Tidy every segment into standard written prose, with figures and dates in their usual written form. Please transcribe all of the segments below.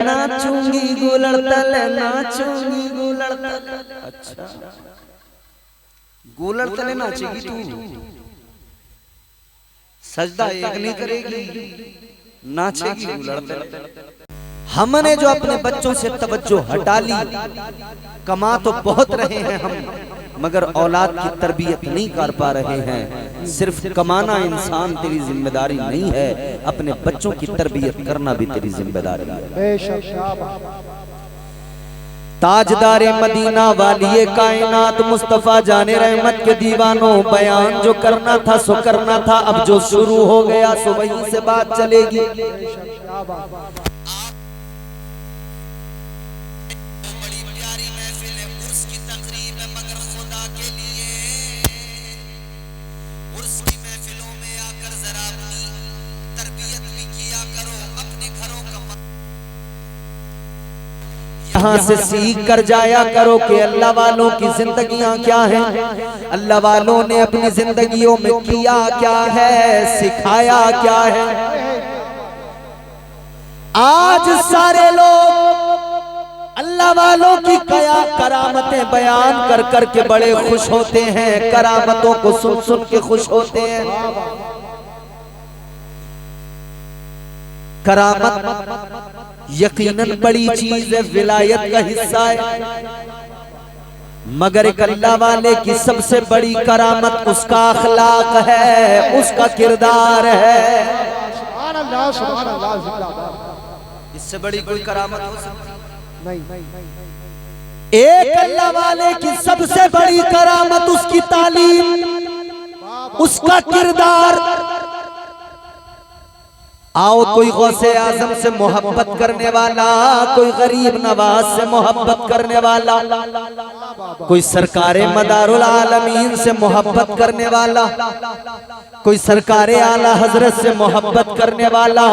नाचूंगी गुलड़तल नाचूंगी गुलड़तल। अच्छा गुलड़तल नाचेगी तू, सजदा एक नहीं करेगी, नाचेगी गुलड़तल। हमने जो अपने बच्चों से तवज्जो हटा ली, कमा तो बहुत रहे हैं हम मगर औलाद की तरबियत नहीं कर पा रहे हैं। सिर्फ कमाना इंसान तेरी जिम्मेदारी नहीं है, अपने बच्चों की तरबियत करना भी तेरी जिम्मेदारी है। ताजदारे मदीना वालिए कायनात मुस्तफा जाने रहमत के दीवानों, बयान जो करना था सो करना था, अब जो शुरू हो गया सो वहीं से बात चलेगी। यहाँ से सीख कर जाया करो कि अल्लाह वालों की जिंदगियां क्या हैं, अल्लाह वालों ने अपनी जिंदगियों में किया क्या है, सिखाया क्या है। आज सारे लोग अल्लाह वालों की क्या करामतें बयान कर कर के बड़े खुश होते हैं, करामतों को सुन सुन के खुश होते हैं। करामत यकीनन बड़ी चीज है, विलायत का हिस्सा है, मगर एक अल्लाह वाले की सबसे बड़ी करामत उसका अखलाक है, उसका किरदार है। इससे बड़ी कोई करामत हो सकती नहीं। एक अल्लाह वाले की सबसे बड़ी करामत उसकी तालीम, उसका किरदार। आओ कोई गौसे आजम से मोहब्बत करने वाला, कोई गरीब नवाज से मोहब्बत करने वाला, कोई सरकारे मदारुल आलमीन से मोहब्बत करने वाला, कोई सरकारे आला हजरत से मोहब्बत करने वाला।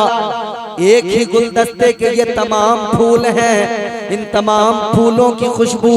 एक ही गुलदस्ते के ये तमाम फूल हैं, इन तमाम फूलों की खुशबू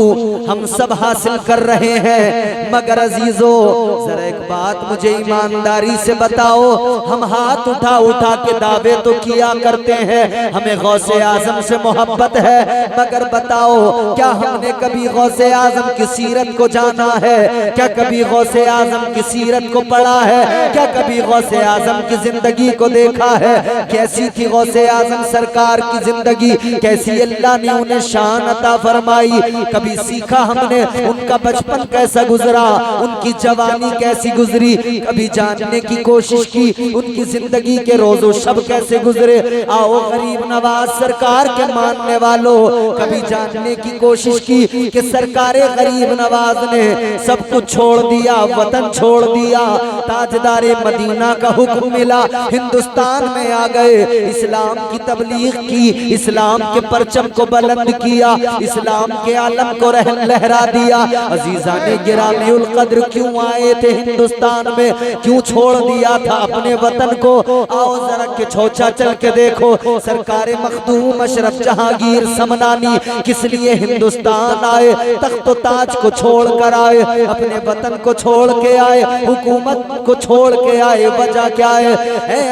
हम सब हासिल कर रहे हैं, मगर अजीजों जरा एक बात मुझे ईमानदारी से बताओ, हम हाथ उठा उठा के दावे तो किया करते हैं हमें गौसे आजम से मोहब्बत है, मगर बताओ क्या हमने कभी गौसे आजम की सीरत को जाना है? क्या कभी गौसे आजम की सीरत को पढ़ा है? क्या कभी गौसे आजम की जिंदगी को देखा है? कैसी थी गौसे आजम सरकार की जिंदगी, कैसी अल्लाह ने उन्हें शान अता फरमाई? कभी सीखा हमने उनका बचपन कैसा गुजरा, उनकी जवानी कैसी गुजरी? कभी जानने की कोशिश की उनकी जिंदगी के रोजो शब कैसे गुजरे? आओ गरीब नवाज सरकार के मानने वालों, कभी जानने की कोशिश की कि सरकारे गरीब नवाज ने सब कुछ छोड़ दिया, वतन छोड़ दिया, ताजदारे मदीना का हुक्म मिला, हिंदुस्तान में आ गए, इस्लाम की तबलीग की, इस्लाम के परचम को बुलंद किया, इस्लाम के आलम को लहरा दिया। अजीजाने गिरामीउल कद्र क्यों आए थे हिंदुस्तान में, क्यों छोड़ दिया था अपने वतन को? आओ जरा के छोचा चल के देखो, सरकारे मखदूम अशरफ जहांगीर समनानी किस लिए हिंदुस्तान आए? तख्त ताज को छोड़ कर आए, अपने वतन को छोड़ के आए, हुकूमत को छोड़ के आए, वजह क्या है?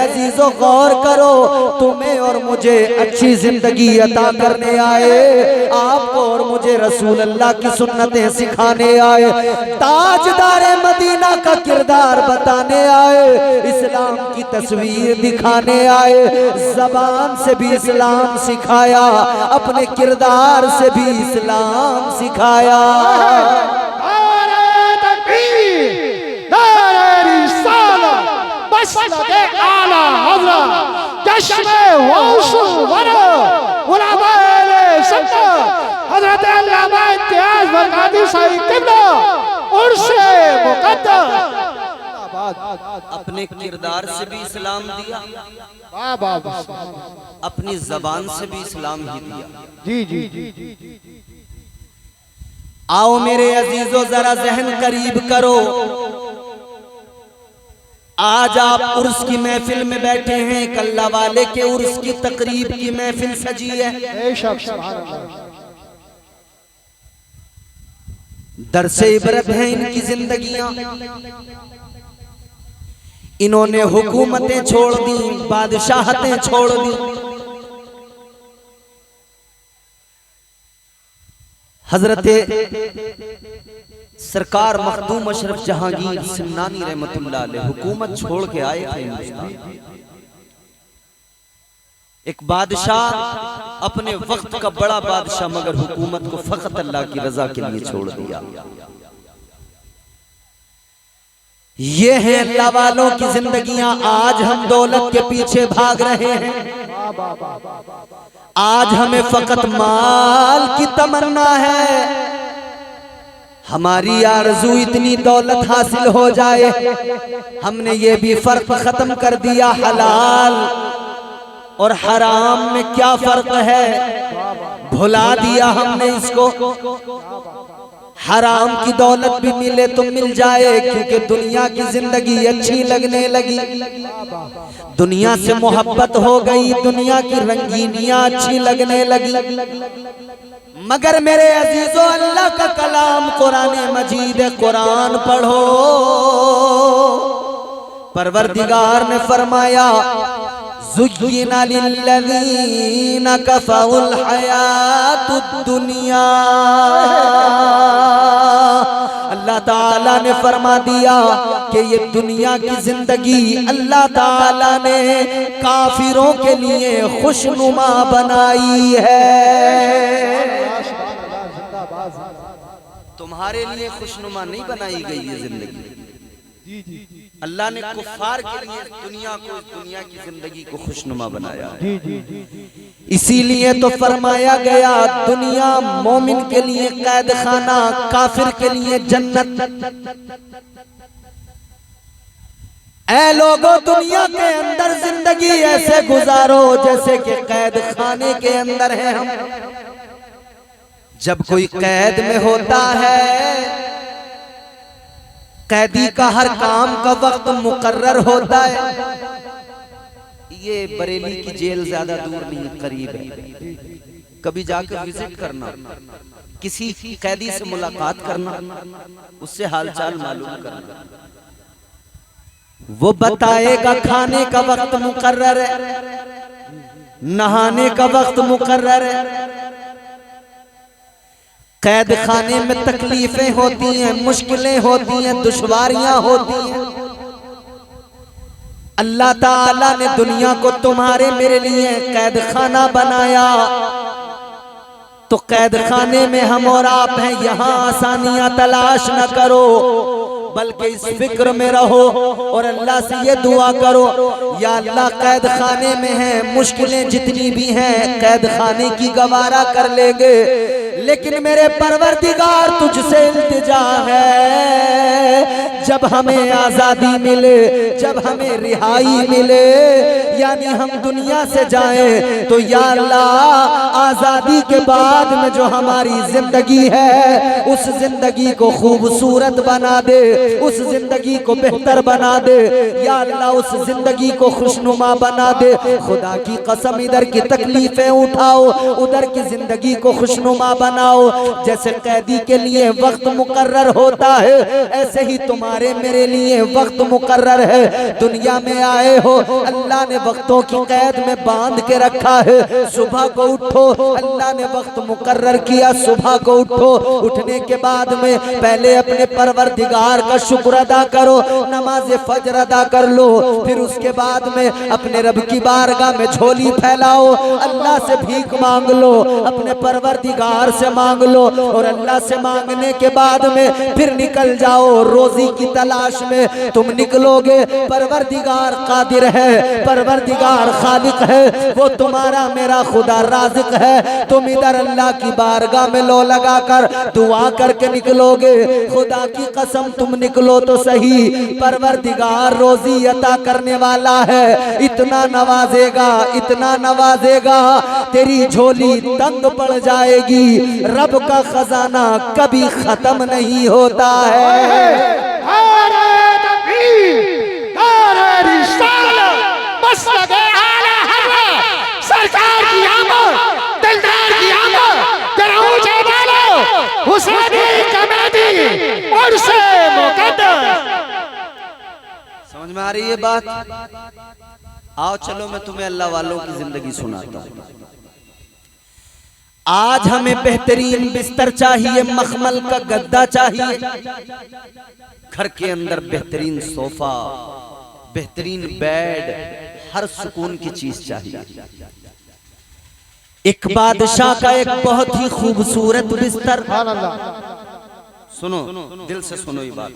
अजीजों गौर करो, तुम्हें और मुझे अच्छी जिंदगी अता करने आए, आपको और मुझे रसूल अल्लाह की सुन्नतें सिखाने आए, ताजदारे मदीना का किरदार बताने आए, इस्लाम की तस्वीर दिखाने आए। जबान से भी इस्लाम सिखाया, अपने किरदार से भी इस्लाम सिखाया। अपने किरदार से भी इस्लाम दिया, अपनी जबान से भी इस्लाम ही दिया। जी जी जी। आओ मेरे अजीजों जरा जहन करीब करो, आज आप उर्स की महफिल में बैठे हैं, कल्ला वाले के उर्स की तकरीब की महफिल सजी है। दरसे इबरत है इनकी जिंदगियां, इन्होंने हुकूमतें छोड़ दी, बादशाहतें छोड़ दी, हजरते सरकार मखदूम अशरफ जहांगीर सिमनानी रहमतुल्लाह अलैह हुकूमत छोड़ के आए थे हिंदुस्तान। एक बादशाह, अपने वक्त का बड़ा बादशाह, मगर हुकूमत को फकत अल्लाह की रजा के लिए छोड़ दिया। ये है अल्लाह वालों की जिंदगियां। आज हम दौलत के पीछे भाग रहे हैं, आज हमें फकत माल की तमन्ना है। हमारी आरज़ू इतनी दौलत हासिल हो जाए, हमने ये भी फर्क खत्म कर दिया, हलाल और हराम में क्या फर्क है, भुला दिया हमने इसको। हराम की दौलत भी मिले तो मिल जाए, क्योंकि दुनिया की जिंदगी अच्छी लगने लगी, दुनिया से मोहब्बत हो गई, दुनिया की रंगीनियां अच्छी लगने लगी। मगर मेरे अजीजों, अल्लाह का कलाम कुरान मजीद, कुरान पढ़ो। परवरदिगार ने फरमाया, ज़ुय्यिना लिल्लज़ीना कफ़रुल हयातुद दुनिया। अल्लाह ताला ने फरमा दिया कि ये दुनिया की जिंदगी अल्लाह ताला ने काफिरों के लिए खुशनुमा बनाई है। तुम्हारे लिए खुशनुमा नहीं बनाई गई ये जिंदगी। अल्लाह ने कुफ्फार के लिए दुनिया की जिंदगी को खुशनुमा बनाया है। इसीलिए तो फरमाया गया, दुनिया मोमिन के लिए कैद खाना, काफिर के लिए जन्नत। ऐ लोगों, दुनिया के अंदर जिंदगी ऐसे गुजारो जैसे कि कैद खाने के अंदर है हम। जब कोई कैद में होता है, कैदी का हर काम का वक्त मुकर्रर होता है। ये बरेली की जेल ज्यादा दूर नहीं, करीब है। कभी जाकर विजिट करना, किसी कैदी से मुलाकात करना, उससे हालचाल मालूम करना, वो बताएगा खाने का वक्त मुकर्रर है, नहाने का वक्त मुकर्रर है। कैद खाने में तकलीफें होती हैं, मुश्किलें होती हैं, दुश्वारियां होती हैं। अल्लाह ताला ने दुनिया को तुम्हारे मेरे लिए कैद खाना बनाया, तो कैद खाने में हम और आप हैं। यहाँ आसानियां तलाश न करो, बल्कि इस फिक्र में रहो और अल्लाह से ये दुआ करो, या अल्लाह कैद खाने में है, मुश्किलें जितनी भी हैं कैद खाने की गवारा कर लेंगे, लेकिन मेरे परवरदिगार तुझसे इल्तिजा है, जब हमें आजादी मिले, जब हमें रिहाई मिले, यानी हम दुनिया से जाएं, तो या अल्लाह आजादी के बाद में जो हमारी जिंदगी है, उस जिंदगी को खूबसूरत बना दे, उस जिंदगी को बेहतर बना दे, या अल्लाह उस जिंदगी को खुशनुमा बना दे। खुदा की कसम, इधर की तकलीफें उठाओ, उधर की जिंदगी को खुशनुमा बनाओ। जैसे कैदी के लिए वक्त मुकर्रर होता है, ऐसे ही तुम्हारे मेरे लिए वक्त मुकर्रर है। दुनिया में आए हो, अल्लाह ने वक्तों की कैद में बांध के रखा है। सुबह को उठो, अल्लाह ने वक्त मुकर्रर किया, सुबह को उठो। उठने के बाद में पहले अपने परवरदिगार का शुक्र अदा करो, नमाज फजर अदा कर लो, फिर उसके बाद में अपने रब की बारगाह में झोली फैलाओ, अल्लाह से भीख मांग लो, अपने परवरदिगार से मांग लो, और अल्लाह से मांगने के बाद में फिर निकल जाओ रोजी की तलाश में। तुम निकलोगे, परवरदिगार कादिर है, परवरदिगार खालिक है, वो तुम्हारा मेरा खुदा राज़िक है। तुम इधर अल्लाह की बारगाह में लो लगाकर दुआ करके निकलोगे, खुदा की कसम तुम निकलो तो सही, परवरदिगार रोजी अता करने वाला है, इतना नवाजेगा, इतना नवाजेगा, तेरी झोली तंग पड़ जाएगी। रब का खजाना कभी खत्म नहीं होता है। सरकार की आमद, दिलदार की आमद, तेरा ऊंचा डालो, हुसैनी कमेटी और से मुकद्दर। समझ में आ रही है बात? आओ चलो मैं तुम्हें अल्लाह वालों की जिंदगी सुनाता हूँ। आज हमें बेहतरीन बिस्तर चाहिए, मखमल का गद्दा चाहिए, घर के अंदर बेहतरीन सोफा, बेहतरीन बेड, हर सुकून की चीज चाहिए। एक बादशाह का एक बहुत ही खूबसूरत बिस्तर, सुनो दिल से सुनो ये बात,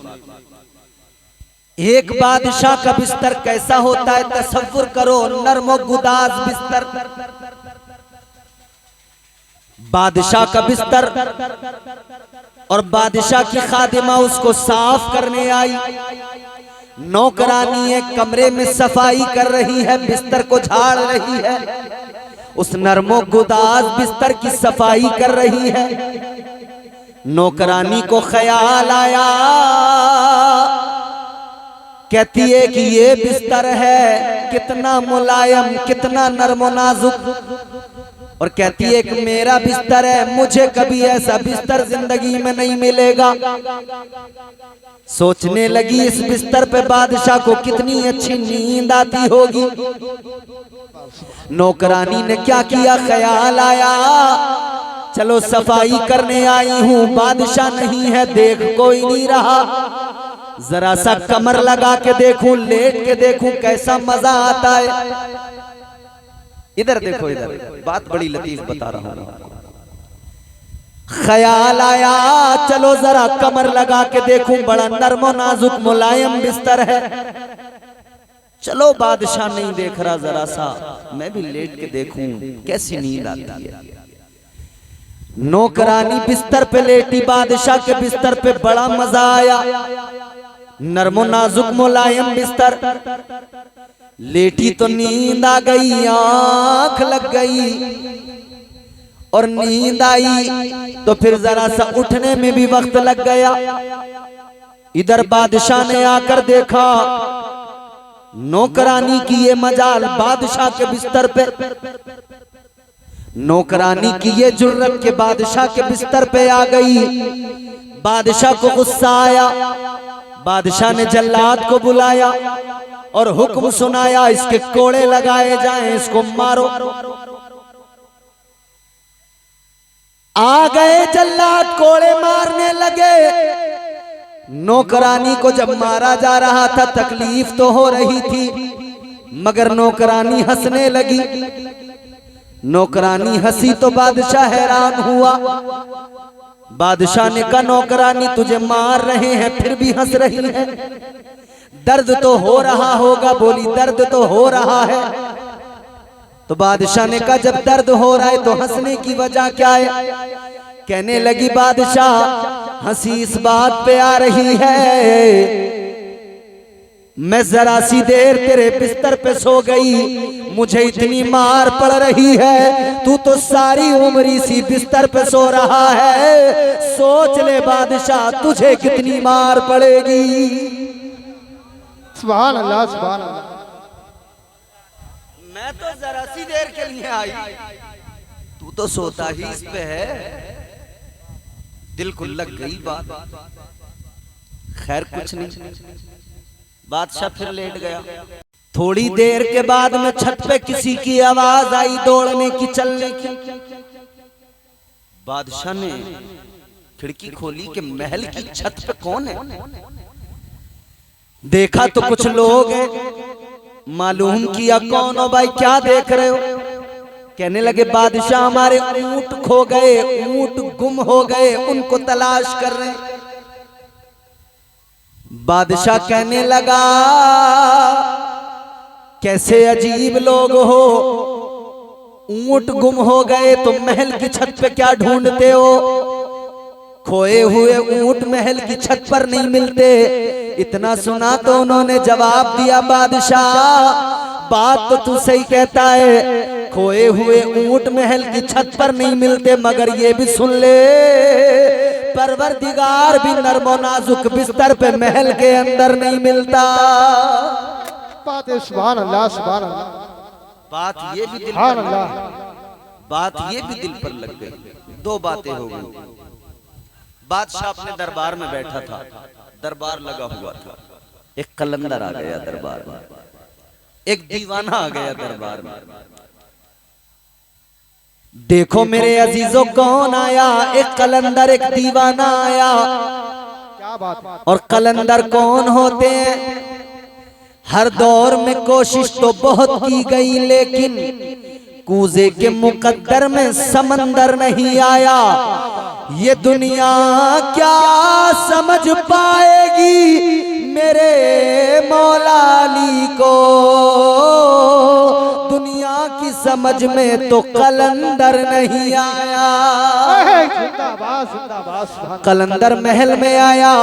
एक बादशाह का बिस्तर कैसा होता है तसव्वुर करो, नर्म गुदाज बिस्तर, बादशाह का बिस्तर, और बादशाह की खादिमा उसको साफ करने आई, नौकरानी एक कमरे में सफाई कर रही है, बिस्तर को झाड़ रही है, उस नरमो गुदाज बिस्तर की सफाई कर रही है। नौकरानी को ख्याल आया, कहती है कि ये बिस्तर है कितना मुलायम, कितना नरमो नाजुक, और कहती है कि मेरा बिस्तर है, मुझे कभी ऐसा बिस्तर जिंदगी में नहीं मिलेगा। सोचने लगी इस बिस्तर पे बादशाह को कितनी अच्छी नींद आती होगी। नौकरानी ने क्या किया, ख्याल आया चलो सफाई करने आई हूँ, बादशाह नहीं है, देख कोई नहीं रहा, जरा सा कमर लगा के देखूं, लेट के देखूं कैसा मजा आता है। इधर देखो, इधर बात बड़ी लतीफ बता रहा हूं। ख्याल आया चलो जरा कमर लगा के देखूं, बड़ा नरमो नाजुक मुलायम बिस्तर है, चलो बादशाह नहीं देख रहा, जरा सा मैं भी लेट के देखूं कैसी नींद आती है। नौकरानी बिस्तर पे लेटी, बादशाह के बिस्तर पे बड़ा मजा आया, नरमो नाजुक मुलायम बिस्तर, लेटी तो नींद आ गई, आंख लग गई, और नींद आई तो फिर जरा सा उठने में भी वक्त लग गया। इधर बादशाह ने आकर देखा नौकरानी की ये मजाल बादशाह के बिस्तर पे, नौकरानी की ये जुर्रत के बादशाह के बिस्तर पे आ गई। बादशाह को गुस्सा आया, बादशाह ने जल्लाद को बुलाया और हुक्म सुनाया इसके कोड़े लगाए जाएं, इसको मारो। आ गए जल्लाद, कोड़े मारने लगे। नौकरानी को जब मारा जा रहा था तकलीफ तो हो रही थी, मगर नौकरानी हंसने लगी। नौकरानी हंसी तो बादशाह हैरान हुआ। बादशाह ने कहा नौकरानी तुझे मार रहे हैं फिर भी हंस रही है, दर्द तो हो रहा होगा। बोली दर्द तो हो रहा है। तो बादशाह ने कहा जब दर्द हो रहा है तो हंसने की वजह क्या है? कहने लगी बादशाह हंसी इस बात पे आ रही है, मैं जरा सी देर तेरे बिस्तर पे सो गई, मुझे इतनी मार पड़ रही है, तू तो सारी उम्र इसी बिस्तर पे सो रहा है। सोच ले बादशाह तुझे कितनी मार पड़ेगी। सुभान अल्लाह, सुभान अल्लाह। मैं तो जरा सी देर के लिए आई, तू तो सोता ही इस पे है। दिल को लग गई बात। खैर कुछ नहीं, बादशाह फिर लेट गया। थोड़ी देर के बाद में छत पे किसी की आवाज आई, दौड़ने की, चलने की। बादशाह ने खिड़की खोली कि महल की छत पे कौन है। देखा तो कुछ लोग हैं। मालूम किया कौन हो भाई, क्या देख रहे हो? कहने लगे बादशाह हमारे ऊंट खो गए, ऊंट गुम हो गए, उनको तलाश कर रहे हैं। बादशाह कहने लगा कैसे अजीब लोग हो, ऊंट गुम हो गए तो महल की छत पे क्या ढूंढते हो? खोए हुए ऊंट महल की छत पर नहीं मिलते। इतना सुना तो उन्होंने जवाब दिया बादशाह बात तो तू सही कहता है, खोए हुए ऊंट महल की छत पर नहीं मिलते, मगर ये भी सुन ले परवरदिगार भी नरमो नाजुक बिस्तर पे महल के अंदर नहीं मिलता। बात है सुभान अल्लाह, सुभान अल्लाह। बात ये भी दिल सुभान पर, अल्लाह। बात ये भी दिल पर लग गई। दो बातें हो गई। बादशाह अपने दरबार में बैठा था, दरबार लगा हुआ था। एक कलंदर आ गया दरबार में, एक दीवाना आ गया दरबार में। देखो मेरे अजीजों कौन आया, एक कलंदर एक दीवाना आया। क्या बात है। और कलंदर कौन होते हैं? हर दौर में कोशिश तो बहुत की गई, लेकिन कूजे के मुकद्दर में समंदर नहीं आया। ये दुनिया क्या समझ पाएगी मेरे मौला अली को, दुनिया की समझ में तो कलंदर नहीं आया। जिंदाबाद जिंदाबाद सुभान कलंदर महल में आया।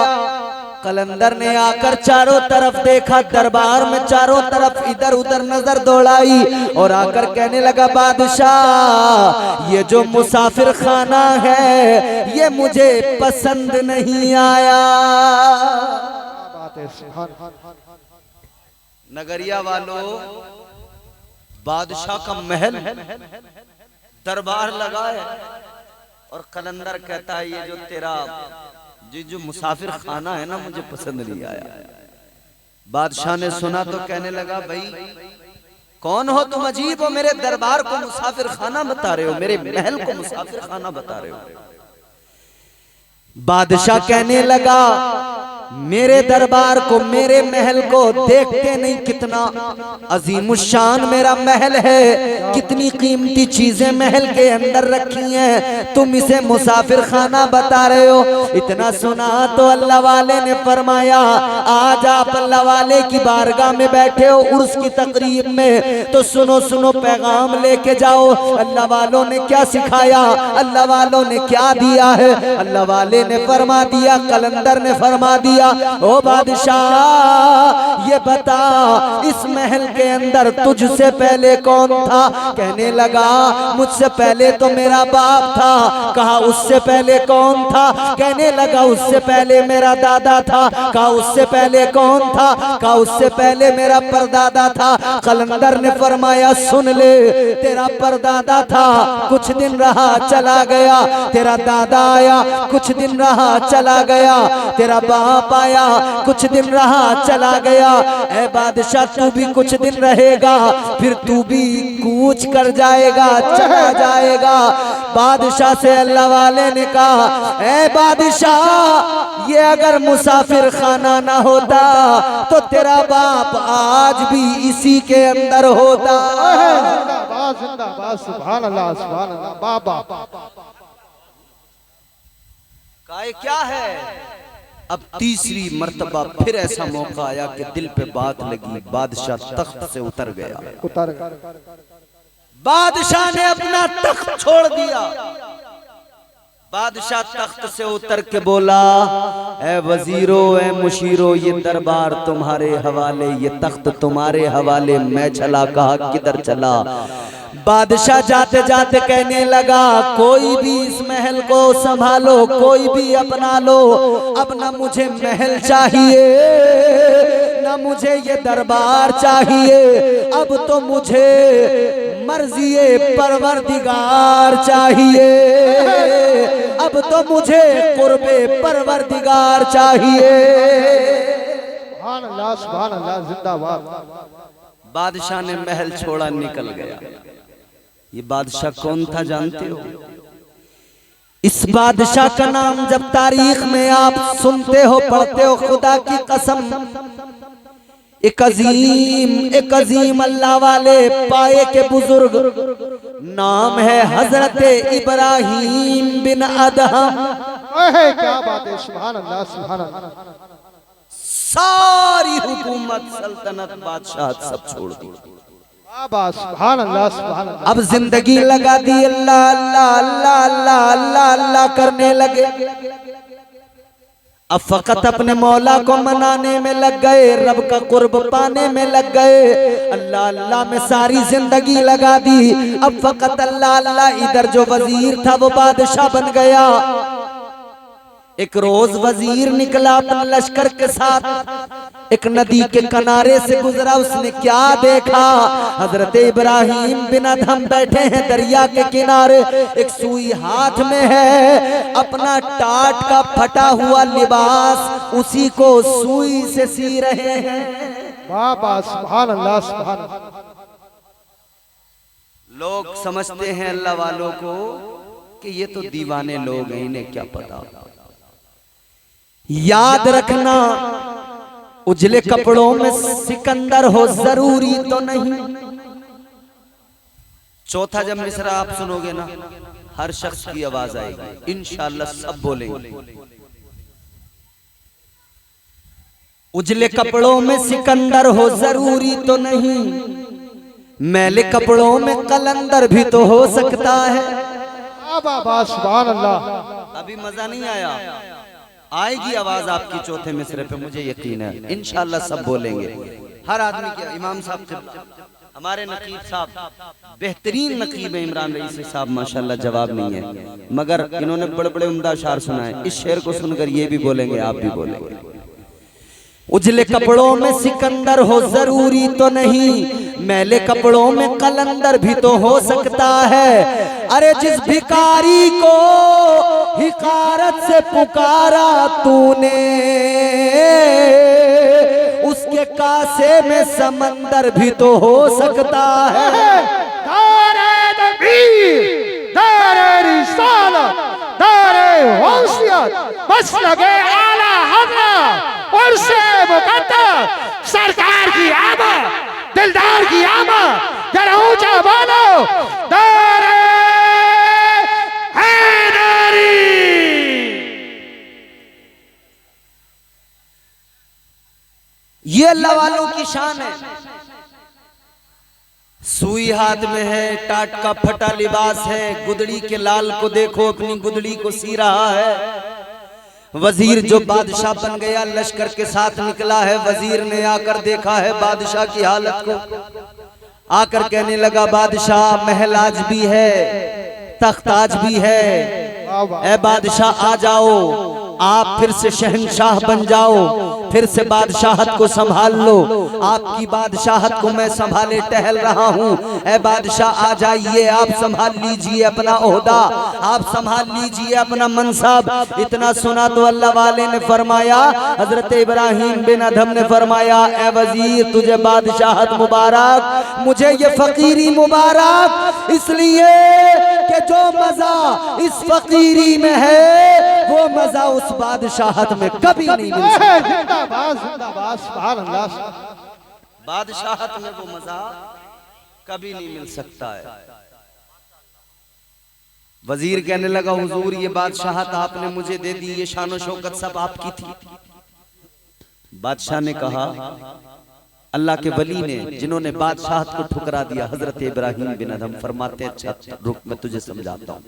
कलंदर ने आकर चारों तरफ देखा, दरबार में चारों तरफ इधर उधर नजर दौड़ाई और आकर कहने लगा, बादशाह ये जो मुसाफिर खाना है ये मुझे पसंद नहीं आया। बात है सुभान। नगरिया वालों, बादशाह का महल दरबार लगा है और कलंदर कहता है ये जो तेरा जो मुसाफिर खाना है ना मुझे पसंद नहीं आया। बादशाह ने सुना तो कहने लगा, भाई कौन हो तुम? अजीब हो, मेरे दरबार को मुसाफिर खाना बता रहे हो, मेरे महल को मुसाफिर खाना बता रहे हो। बादशाह कहने लगा, मेरे दरबार को मेरे महल को देखते नहीं कितना अजीमुशान मेरा महल है, कितनी कीमती चीजें महल के अंदर रखी हैं, तुम इसे मुसाफिर खाना बता रहे हो। इतना सुना तो अल्लाह वाले ने फरमाया, आज आप अल्लाह वाले की बारगाह में बैठे हो उर्स की तकरीब में, तो सुनो सुनो पैगाम लेके जाओ। अल्लाह वालों ने क्या सिखाया, अल्लाह वालों ने क्या दिया है? अल्लाह वाले ने फरमा दिया, कलंदर ने फरमा दिया, ओ बादशाह ये बता इस महल के अंदर तुझसे पहले कौन था? कहने लगा, मुझसे पहले तो मेरा बाप था। कहा उससे पहले कौन था? कहने लगा, उससे पहले मेरा दादा था। कहा उससे पहले कौन था? कहा उससे पहले मेरा परदादा था। कलंदर ने फरमाया, सुन ले, तेरा परदादा था, कुछ दिन रहा चला गया, तेरा दादा आया, कुछ दिन रहा चला गया, तेरा बाप आया, कुछ दिन रहा चला गया। ऐ बादशाह तू भी कुछ दिन रहेगा, फिर तू भी कूच कर जाएगा, चला जाएगा। बादशाह से अल्लाह वाले ने कहा, ऐ बादशाह ये अगर मुसाफिर खाना ना होता तो तेरा बाप आज भी इसी के अंदर होता। जिंदाबाद जिंदाबाद सुभान अल्लाह सुभान अल्लाह। बाबा काय क्या है? अब तीसरी मर्तबा फिर ऐसा मौका आया कि दिल पे बात लगी, बादशाह तख्त से उतर गया। उतर बादशाह ने अपना तख्त छोड़ दिया। बादशाह तख्त से उतर के बोला, ए वजीरो ए मुशीरो ये दरबार तुम्हारे हवाले, ये तख्त तुम्हारे हवाले, मैं चला। कहा किधर चला? बादशाह जाते जाते कहने लगा, कोई भी इस महल को संभालो, कोई भी अपना लो। अब ना मुझे महल चाहिए, ना मुझे ये दरबार चाहिए, अब तो मुझे मर्ज़ी परवरदिगार चाहिए, अब तो मुझे कुर्बे परवरदिगार चाहिए। सुभान अल्लाह सुभान अल्लाह जिंदाबाद। बादशाह ने महल छोड़ा, निकल गया। ये बादशाह कौन था जानते हो? इस बादशाह का नाम जब तारीख में आप सुनते हो, पढ़ते हो, खुदा की कसम एक अजीम अल्लाह वाले पाए के बुजुर्ग नाम है हजरत इब्राहिम बिन अदहम। क्या बात है सुभान अल्लाह सुभान अल्लाह। सारी हुकूमत सल्तनत बादशाह सब छोड़ दी। सुभान अल्लाह सुभान अल्लाह। अब जिंदगी लगा दी अल्लाह अल्लाह अल्लाह अल्लाह अल्लाह अल्लाह करने लगे। अब फकत अपने मौला को मनाने में लग गए, रब का कुर्ब पाने में लग गए। अल्लाह अल्लाह में सारी जिंदगी लगा दी। अब फकत अल्लाह अल्लाह। इधर जो वजीर था वो बादशाह बन गया। एक रोज वजीर निकला अपने लश्कर के साथ, एक नदी के किनारे से गुजरा। उसने क्या देखा? हजरत इब्राहिम बिन अदहम बैठे हैं दरिया के किनारे, एक सुई हाथ में है, अपना टाट का फटा हुआ लिबास उसी को सुई से सी रहे हैं। सुभान अल्लाह सुभान अल्लाह। लोग समझते हैं अल्लाह वालों को कि ये तो दीवाने लोग हैं, इन्हें क्या पता। याद रखना, उजले कपड़ों में सिकंदर हो जरूरी तो नहीं। चौथा जब मिसरा आप सुनोगे ना, हर शख्स की आवाज आएगी, इंशाअल्लाह सब बोलेंगे। उजले कपड़ों में सिकंदर हो जरूरी तो नहीं, मैले कपड़ों में कलंदर भी तो हो सकता है। सुभान अल्लाह। अभी मजा नहीं आया, आएगी आवाज आपकी चौथे मिसरे पे, मुझे यकीन है इंशाअल्लाह सब बोलेंगे। हर आदमी के इमाम साहब, हमारे नकीब साहब बेहतरीन नकीब है इमरान रईसी साहब, माशाल्लाह जवाब नहीं है, मगर इन्होंने बड़े बड़े उम्दा शार सुनाए। इस शेर को सुनकर ये भी बोलेंगे, आप भी बोलेंगे। उजले कपड़ों में सिकंदर हो जरूरी तो नहीं, मैले कपड़ों में कलंदर भी तो हो सकता है। अरे जिस भिखारी को हिकारत से पुकारा तूने, उसके कासे में समंदर भी तो हो सकता है। दारे नबी, दारे रिसालत, दारे वसीयत, बस लगे आला हज़रत और से मुकद्दर सरकार की आमद, दिलदार की आमद, जरा ऊंचा बोलो दारे हैदरी। ये अल्लाह वालों की शान है। सुई हाथ में है, टाट का फटा लिबास है, गुदड़ी के लाल को देखो, अपनी गुदड़ी को सी रहा है। वजीर जो बादशाह बन गया, लश्कर के साथ निकला है। वजीर ने आकर देखा है बादशाह की हालत को, आकर कहने लगा बादशाह महल आज भी है, तख्त आज भी है, ए बादशाह आ जाओ, आप फिर से शहंशाह बन जाओ, फिर से बादशाहत को संभाल लो। आपकी बादशाहत को मैं संभाले टहल रहा हूँ। ए बादशाह आ जाइए, आप संभाल लीजिए अपना ओहदा, आप संभाल लीजिए अपना मनसब। इतना सुना तो अल्लाह वाले ने फरमाया, हजरत इब्राहिम बिन अदहम ने फरमाया, ए वजीर तुझे बादशाहत मुबारक, मुझे ये फकीरी मुबारक, इसलिए कि जो मजा इस फकीरी में है वो मजा उस बादशाहत में कभी नहीं मिल सकता। जिंदाबाद जिंदाबाद, सुभान अल्लाह। बादशाहत में वो मजा कभी नहीं मिल सकता है। वजीर कहने लगा हुजूर ये बादशाहत आपने मुझे दे दी, ये शान और शौकत सब आपकी थी। बादशाह ने कहा, अल्लाह के वली ने जिन्होंने बादशाहत को ठुकरा दिया, हजरत इब्राहिम बिन अदहम फरमाते, अच्छा रुक मैं तुझे समझाता हूँ।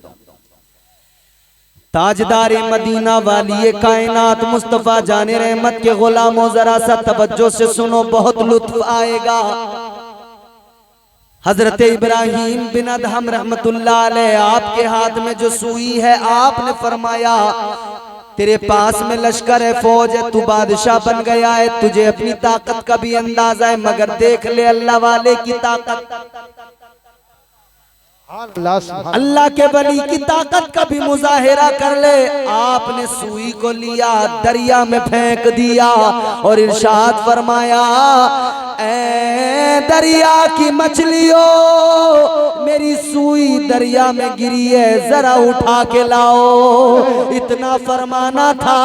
ताजदार मदीना वाली कायनात मुस्तफा जाने रहमत के गुलामों, जरा सा तवज्जो से सुनो, बहुत लुत्फ आएगा। हजरत इब्राहिम बिन अदहम रहमतुल्लाह अलैह, आपके हाथ में जो सुई है, आपने फरमाया तेरे पास में लश्कर है, फौज है, तू बादशाह बन गया है, तुझे अपनी ताकत का भी अंदाजा है, मगर देख ले अल्लाह वाले की ताकत, अल्लाह के वली की ताकत का भी मुजाहिरा कर ले। आपने सुई को लिया, दरिया में फेंक दिया और इरशाद फरमाया, ऐ दरिया की मछलियों, मेरी सुई दरिया में गिरी है, जरा उठा के लाओ। इतना फरमाना था,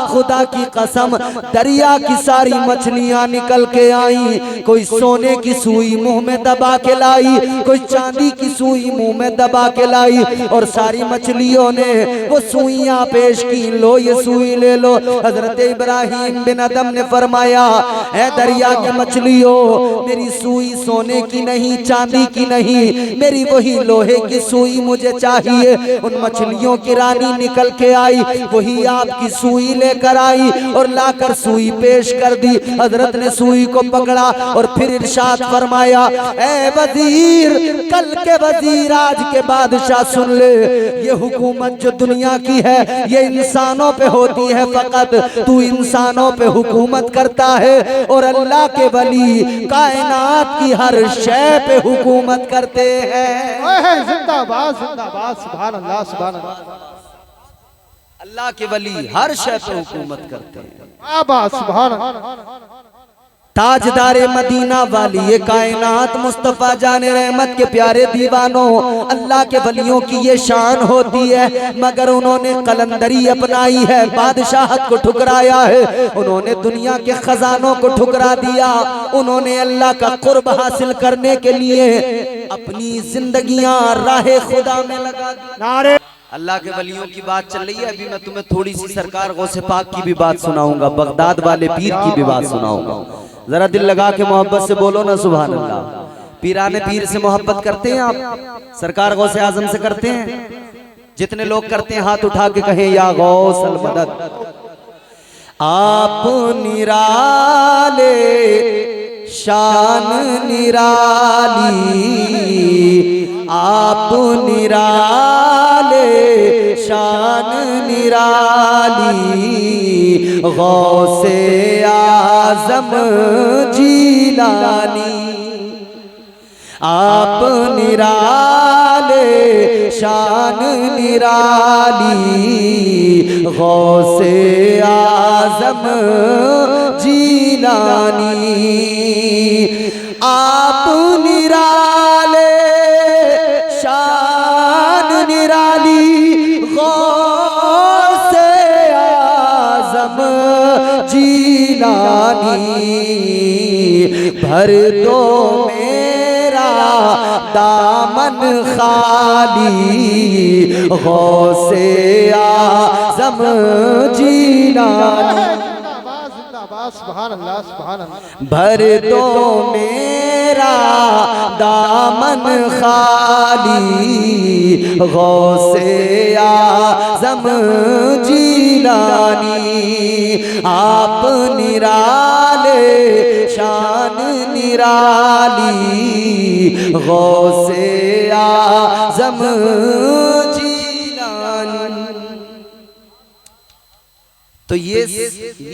खुदा की कसम दरिया की सारी मछलियां निकल के आई। कोई सोने की सुई मुंह में दबा के लाई, कोई चांदी की सुई मुंह में दबा के लाई, और सारी मछलियों ने वो सुइयां पेश की, लो ये सुई ले लो। हजरत इब्राहिम बिन अदहम ने फरमाया, ऐ दरिया के मछलियों, मेरी सुई सोने की नहीं, चांदी की नहीं, मेरी वही लोहे की सुई मुझे चाहिए। उन मछलियों की रानी निकल के आई, वही आपकी सुई लेकर आई और लाकर सुई पेश कर दी। हजरत ने सुई को पकड़ा और फिर इरशाद फरमाया, ऐ वजीर, कल के वजीर, आज के बादशाह सुन ले, ये हुकूमत जो दुनिया की है ये इंसानों पे होती है, फकत तू इंसानों पे हुकूमत करता है, और अल्लाह के वली कायनात की हर शय पे हुकूमत करते हैं। जिंदाबाद जिंदाबाद, सुभान अल्लाह सुभान अल्लाह। अल्लाह के वली हर शय पे हुकूमत करते हैं। सुभान अल्लाह। ताजदारे मदीना वाली ये कायनात मुस्तफ़ा जाने रहमत के प्यारे दीवानों, अल्लाह के वलियों की ये शान होती है, मगर उन्होंने कलंदरी अपनाई है, बादशाहत को ठुकराया है, उन्होंने दुनिया के खजानों को ठुकरा दिया, उन्होंने अल्लाह का कुर्ब हासिल करने के लिए अपनी जिंदगियां राहे खुदा में लगा दी। नारे अल्लाह के वलियों की बात चल रही है। अभी मैं तुम्हें थोड़ी सी सरकार गौसे पाक की भी बात सुनाऊंगा, बगदाद वाले पीर की भी बात सुनाऊंगा। जरा दिल लगा के मोहब्बत से बोलो ना सुभान अल्लाह। पीराने पीर से मोहब्बत करते हैं आप? सरकार गौसे आजम से करते हैं? जितने लोग करते हैं हाथ उठा के कहें या गौसल मदद। आप निराले शान निराली, आप निराले शान निराली, गौसे आजम जीलानी। आप निराले शान निराली, गौसे आजम जीलानी। आप निराले शान निराली, गौसे आजम जीलानी। भर दो मेरा दामन खाली, गौसे आजम जीलानी। सुभान अल्लाह सुभान अल्लाह। भर दो मेरा दामन खाली, गौसे आजम जीलानी। आप निराले शान निराली, गौसे आजम जीलानी। तो ये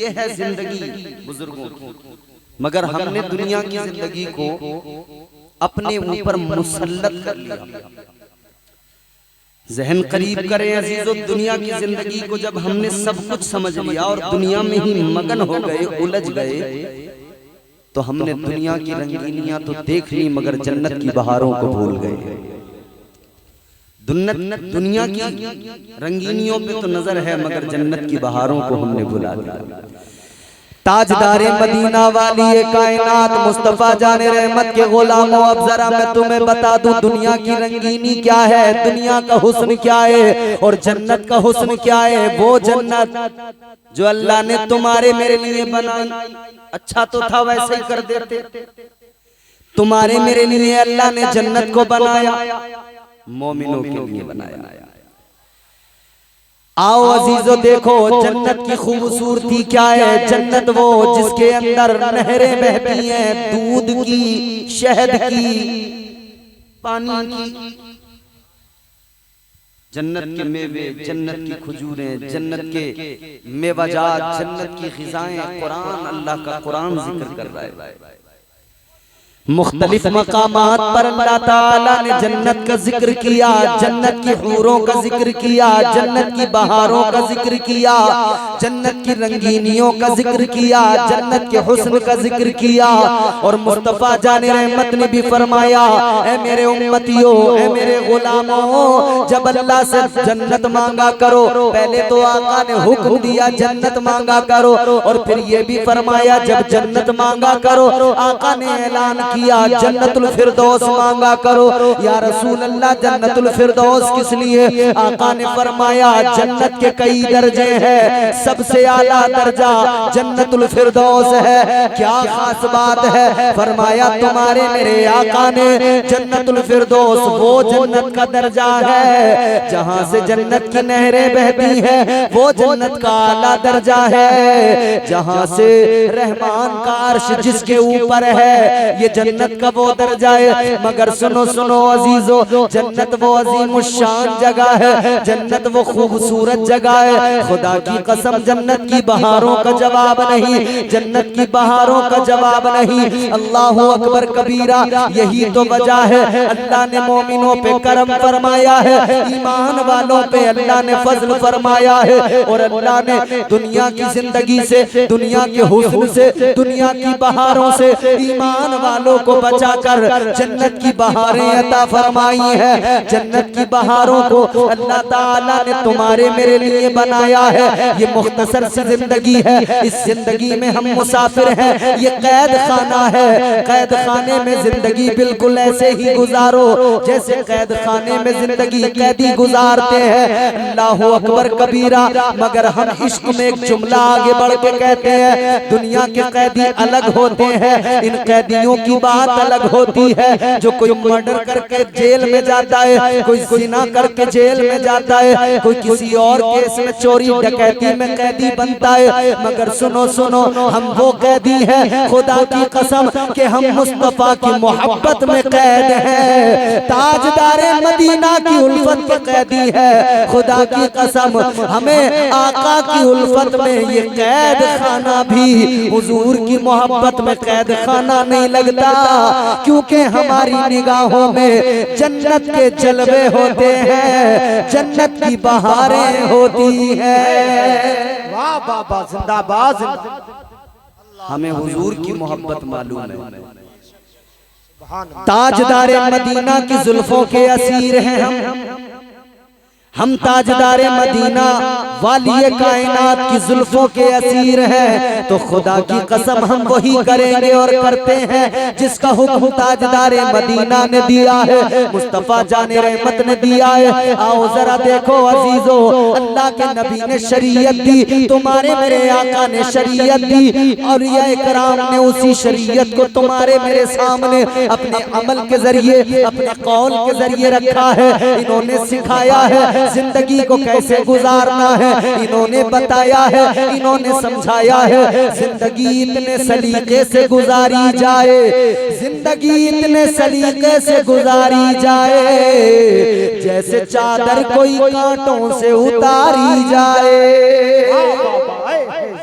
है जिंदगी बुजुर्गों की, मगर हमने दुनिया की जिंदगी को अपने ऊपर मुसल्लत कर लिया। जहन करीब करें अजीजों, दुनिया की जिंदगी को जब हमने सब कुछ समझ लिया और दुनिया में ही मगन हो गए, उलझ गए, तो हमने दुनिया की रंगीनियां तो देख ली मगर जन्नत की बहारों को भूल गए। दुनिया की रंगीनियों पे तो नजर है मगर जन्नत की बहारों को हमने भुला दिया। ताजदारे मदीना वाली ये कायनात मुस्तफ़ा जाने रहमत के गुलामों, अब जरा मैं तुम्हें बता दूं दुनिया की रंगीनी क्या है, दुनिया का हुस्न क्या है और जन्नत का हुस्न क्या है। वो जन्नत जो अल्लाह ने तुम्हारे मेरे लिए बनाई, अच्छा तो था वैसे ही कर देते। तुम्हारे मेरे लिए अल्लाह ने जन्नत को बनाया, मोमिनों के लिए बनाया। आओ अजीजों देखो जन्नत की खूबसूरती क्या है। जन्नत वो जिसके अंदर नहरें बहती हैं, दूध की, शहद की, पानी की। जन्नत के मेवे, जन्नत की खजूरें, जन्नत के मेवाजात, जन्नत की ग़िज़ाएं, कुरान, अल्लाह का कुरान जिक्र कर रहा है। मुख्तलिफ मकामात पर अल्लाह ताला ने जन्नत का जिक्र किया, जन्नत की हूरों का जिक्र किया, जन्नत की बहारों का जिक्र किया, जन्नत की रंगीनियों का जिक्र किया, जन्नत के हुस्न का जिक्र किया। और मुस्तफ़ा जाने रहमत ने भी फरमाया, ऐ मेरे उम्मतियों, ऐ मेरे गुलामों, जब अल्लाह से जन्नत मांगा करो, पहले तो आका ने हुक्म दिया जन्नत मांगा करो, और फिर ये भी फरमाया जब जन्नत मांगा करो, आका ने ऐलान किया जन्नतुल फिरदौस मांगा करो। या रसूल अल्लाह जन्नतुल फिरदौस किस लिए? आका ने फरमाया जन्नत के कई दर्जे हैं, सबसे आला दर्जा जन्नतुल फिरदौस है। क्या खास बात है? फरमाया तुम्हारे मेरे आका ने जन्नतुल फिरदौस वो जन्नत का दर्जा है जहां से जन्नत की नहरें बहती हैं, वो जन्नत का आला दर्जा है जहां से रहमान का अर्श जिसके ऊपर है। ये जन्नत का वो दर्जा है। मगर सुनो सुनो अजीजो, जन्नत वो अजीम शान जगह है, जन्नत वो खूबसूरत जगह है। खुदा की कसम जन्नत की बहारों का जवाब नहीं, जन्नत की बहारों का जवाब नहीं। अल्लाह अकबर कबीरा। यही तो वजह है अल्लाह ने मोमिनों पे करम फरमाया है, ईमान वालों पे अल्लाह ने फजल फरमाया है। और अल्लाह ने दुनिया की जिंदगी से, दुनिया के हुस्न से, दुनिया की बहारों से ईमान वालों को बचाकर जन्नत की बहारें अता फरमाई है। जन्नत की बहारों को अल्लाह ताला ने तुम्हारे मेरे लिए बनाया है। ये मुख्तसर सी जिंदगी है, इस जिंदगी में हम मुसाफिर हैं। ये कैद खाना है, कैद खाने में जिंदगी बिल्कुल ऐसे ही गुजारो जैसे कैद खाने में जिंदगी कैदी गुजारते हैं। अल्लाह अकबर कबीरा। मगर हम इश्क में एक जुमला आगे बढ़ के कहते हैं, दुनिया के कैदी अलग होते हैं, इन कैदियों की बात अलग होती है। जो कोई मर्डर करके जेल में जाता है, कोई जिना करके जेल में जाता है, कोई किसी और केस में चोरी डकैती में कैदी बनता है। मगर सुनो सुनो, हम वो कैदी हैं खुदा की कसम कि हम मुस्तफा की मोहब्बत में कैद हैं, ताजदारे मदीना की उल्फत के कैदी है। खुदा की कसम हमें आका की उल्फत में ये कैद खाना भी हुजूर की मोहब्बत में कैद खाना नहीं लगता, क्योंकि हमारी निगाहों में जन्नत के जलवे होते हैं, जन्नत की बहारें होती हैं। वाह वाह वाह, जिंदाबाद। हमें हुजूर की मोहब्बत मालूम है, ताजदारे मदीना की जुल्फों के असीर हैं हम ताजदारे मदीना वाली कायनात की जुल्फों के असीर हैं। तो खुदा की कसम हम वही करेंगे और करते हैं जिसका हुक्म ताजदारे मदीना ने दिया है, मुस्तफा जाने रहमत ने दिया है। आओ जरा देखो अजीजो, अल्लाह के नबी ने शरीयत दी, तुम्हारे मेरे आका ने शरीयत दी, और ये कराम ने उसी शरीयत को तुम्हारे मेरे सामने अपने अमल के जरिए, अपने कौल के जरिए रखा है। इन्होंने सिखाया है जिंदगी को कैसे गुजारना है, इन्होंने बताया है, इन्होंने समझाया है। जिंदगी इतने सलीके से गुजारी जाए, जिंदगी इतने सलीके से गुजारी जाए जैसे चादर कोई कांटों से उतारी जाए।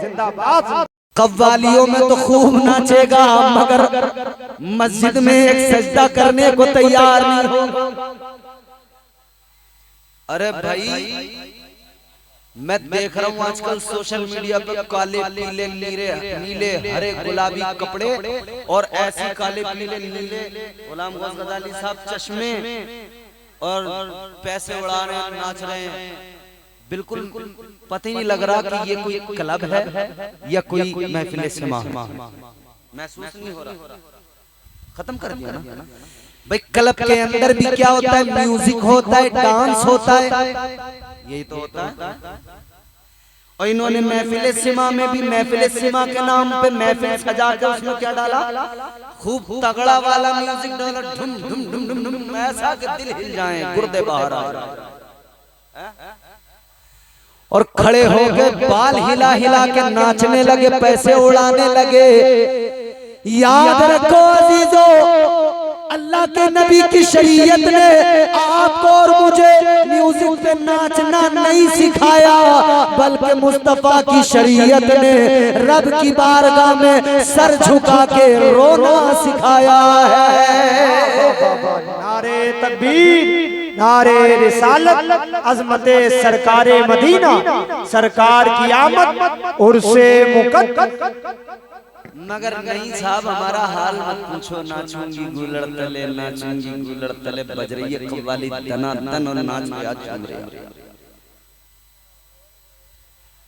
जिंदाबाद। कव्वालियों में तो खूब नाचेगा, मगर मस्जिद में एक सजदा करने को तैयार नहीं होगा। अरे भाई, मैं देख रहा हूँ आजकल सोशल मीडिया पे काले पीले नीले हरे गुलाबी कपड़े और ऐसे काले पीले नीले गुलाम गज़ाली साहब चश्मे और पैसे उड़ा रहे हैं, नाच रहे हैं। बिल्कुल पता ही नहीं लग रहा कि ये कोई क्लब है या कोई महफिल सिमा। महसूस नहीं हो रहा। खत्म कर दिया ना भाई। क्लब के अंदर भी क्या होता है, म्यूजिक होता है, डांस होता है, यही तो होता है। और इन्होंने महफिल सिमा में भी महफिल सिमा के नाम पे महफिल सजा के उसमें क्या डाला, खूब तगड़ा वाला म्यूजिक डाला, धुम धुम धुम धुम धुम, ऐसा कि दिल हिल जाए, गुर्दे बाहर आ जाए, और खड़े हो गए, बाल हिला हिला के नाचने लगे, पैसे उड़ाने लगे। याद रखो अजीजो, अल्लाह के नबी की शरीयत ने आपको और मुझे म्यूजिक पे नाचना नहीं सिखाया, बल्कि मुस्तफा की शरीयत ने रब की बारगाह में सर झुका के रोना सिखाया है। नारे तकबीर, नारे रिसालत, अज़मते सरकारे मदीना, सरकार की आमद उर्से मुक़द्दस। मगर नहीं साहब, हमारा हाल मत पूछो, नाचूंगी गुलड़ तले, नाचूंगी गुलड़ तले, बज रही है कव्वाली तना तन और नाच पे आज चल रही।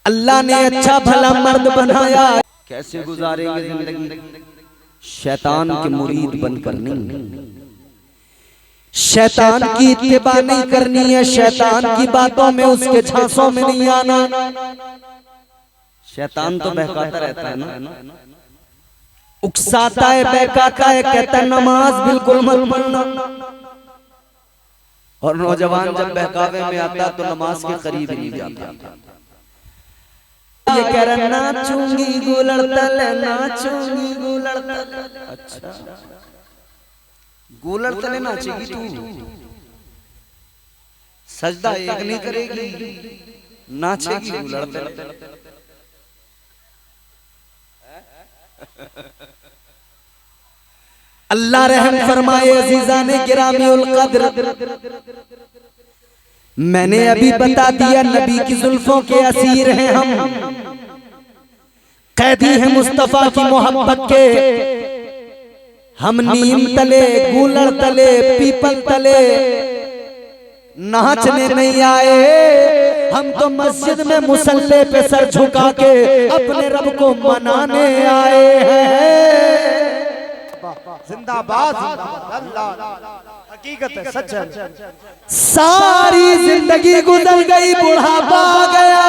अल्लाह ने अच्छा भला मर्द बनाया, कैसे गुजारेंगे जिंदगी? शैतान के मुरीद बनकर नहीं, शैतान की इत्तिबा नहीं करनी है, शैतान की बातों में उसके झांसों में नहीं आना। शैतान तो बहकाता रहता है ना, उकसाता है, बहकाता है, कहता है नमाज बिल्कुल मत पढ़ना, और नौजवान जब बहकावे में आता तो नमाज के करीब नहीं जाता। ये कह रहा नाचूंगी गुलड़ तले, नाचूंगी गुलड़ तले। अच्छा गूलर तले नाचेगी तू, सजदा एक नहीं करेगी, नाचेगी गूलर तले। अल्लाह रहम फरमाए अजीजाने गिरामीउल कद्र, मैंने अभी बता दिया नबी की जुल्फों के असीर हैं हम, कैदी हैं मुस्तफा की मोहब्बत के। हम नीम तले, गूलर तले, पीपल तले नाचने नहीं आए, हम तो मस्जिद में मुसल्ले पे सर झुका के अपने रब को मनाने आए हैं। जिंदाबाद अल्लाह, हकीकत है, सच है। सारी जिंदगी गुजर गई, बुढ़ापा आ गया,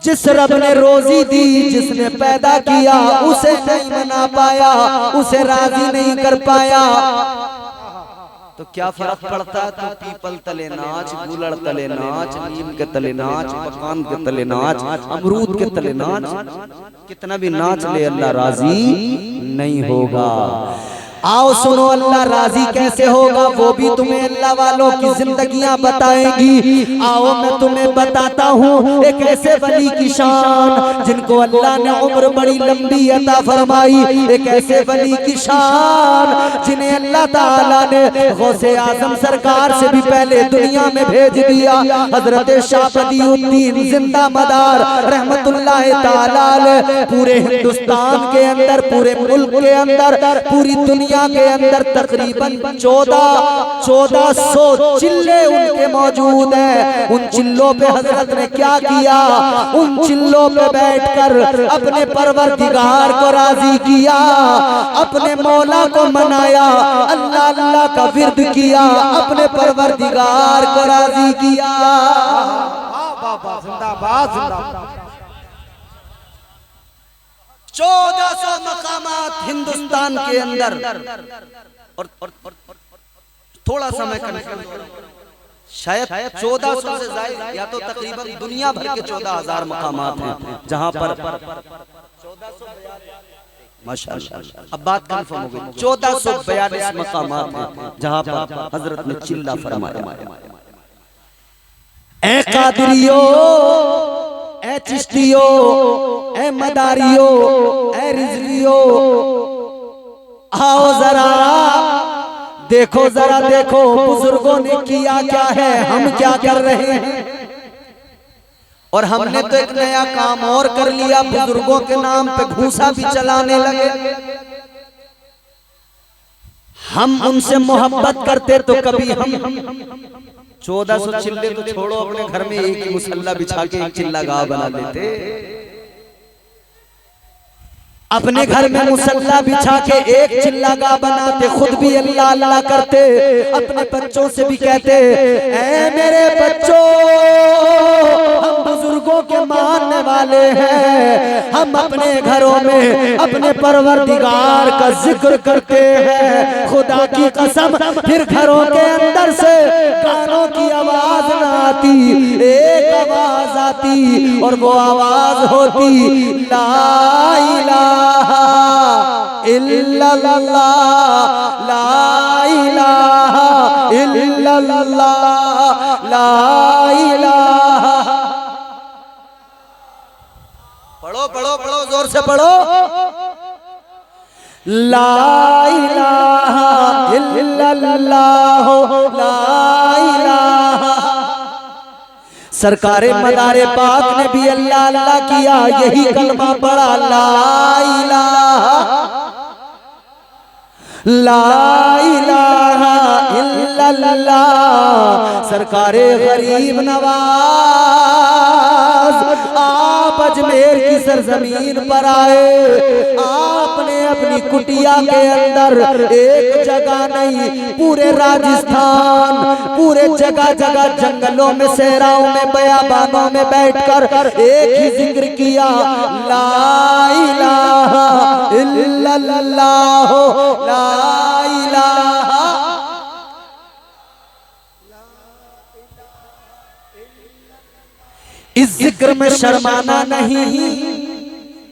जिस रब ने रोजी दी, जिसने पैदा किया, उसे नहीं मना पाया, उसे राजी नहीं कर पाया। तो क्या फर्क पड़ता है? तो पीपल तले नाच, गूलर तले नाच, नीम के तले नाच, मकान के तले नाच, अमरूद के तले नाच, कितना भी नाच ले अल्लाह राजी नहीं होगा। आओ सुनो अल्लाह राजी कैसे होगा, वो भी तुम्हें अल्लाह वालों की जिंदगियां बताएंगी। आओ मैं तुम्हें बताता हूँ एक ऐसे वली की शान, जिनको अल्लाह ने उम्र बड़ी लंबी अता फरमाई। एक ऐसे वली की शान जिन्हें अल्लाह ताला ने गौसे आजम सरकार से भी पहले दुनिया में भेज दिया। हजरत शाह बदियुद्दीन जिंदा मदार रहमतुल्लाह ताला अलैह पूरे हिंदुस्तान के अंदर, पूरे मुल्क के अंदर, पूरी दुनिया के अंदर तकरीबन 1400 चिल्ले उनके मौजूद हैं। उन चिल्लों पे हजरत ने क्या किया? उन चिल्लों पे बैठकर अपने परवरदिगार को राजी किया, अपने मौला को मनाया, अल्लाह अल्लाह का विर्द किया, अपने परवरदिगार को राजी किया। जिंदाबाद जिंदाबाद। 1400 मकामात हिंदुस्तान के अंदर, और थोड़ा समय शायद 1400 से ज्यादा, या तो तकरीबन दुनिया भर के 14,000 मकामात हैं जहां पर माशाअल्लाह, अब बात कंफर्म हो गई, 1442 मकामात हैं जहां पर हजरत ने चिल्ला फरमाया, ए कादरियो, ए चिश्तियो, ए मदारियो, ए रिजवियो, आओ जरा देखो, जरा देखो बुजुर्गों ने किया क्या है, हम क्या कर रहे हैं। और हमने तो एक नया काम और कर लिया, बुजुर्गों के नाम पे घूसा भी चलाने लगे। हम उनसे मोहब्बत करते तो कभी हम 1400 चिल्ले तो छोड़ो, अपने घर में एक ही मुसल्ला बिछा के एक चिल्ला गाँव बना लेते। अपने घर में मुसल्ला बिछा के एक चिल्ला गाँव बनाते, खुद भी अल्लाह अल्लाह करते, अपने बच्चों से भी कहते, ऐ मेरे बच्चों, हम बुजुर्गों के मानने वाले हैं, हम अपने घरों में अपने परवरदिगार का जिक्र करते हैं। खुदा की कसम, फिर घरों के अंदर से गानों की आवाज न आती, एक आवाज आती, और वो आवाज होती ला इलाहा इल्लल्लाह, ला इलाहा इल्लल्लाह, ला इलाहा। पढ़ो पढ़ो पढ़ो, जोर से पढ़ो, ला इलाहा इल्लल्लाह, ला इलाहा। सरकारे मदारे पाक ने भी अल्लाह अल्लाह किया, यही कलमा पढ़ा, ला इलाहा ला इलाहा इल्लल्लाह। सरकारे गरीब नवाज आप अजमेर की सरजमीन पर आए, आपने अपनी कुटिया के अंदर एक जगह नहीं, पूरे राजस्थान, पूरे जगह जगह जंगलों में, सहराओं में, बयाबानों में बैठकर एक ही जिक्र किया, ला इलाहा इल्लल्लाह, ला इलाहा। इस जिक्र में शर्माना नहीं,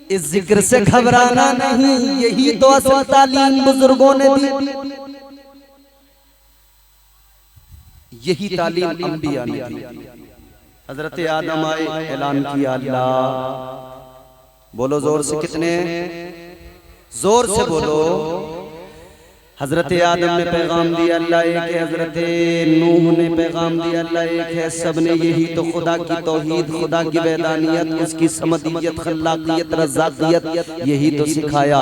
इस जिक्र से घबराना नहीं, यही तो असल तालीम बुजुर्गों ने दी। यही तालीम अंबिया ने दी। हजरत आदम आए, ऐलान किया अल्लाह, बोलो जोर से, कितने जोर से बोलो। हजरत आदम ने पैगाम दिया अल्लाह एक है, हजरत नूह ने पैगाम दिया अल्लाह एक है। सब ने यही तो खुदा की तौहीद, खुदा की वैदानियत, उसकी समदियत, खल्लाकियत, रज़ाकियत यही तो सिखाया।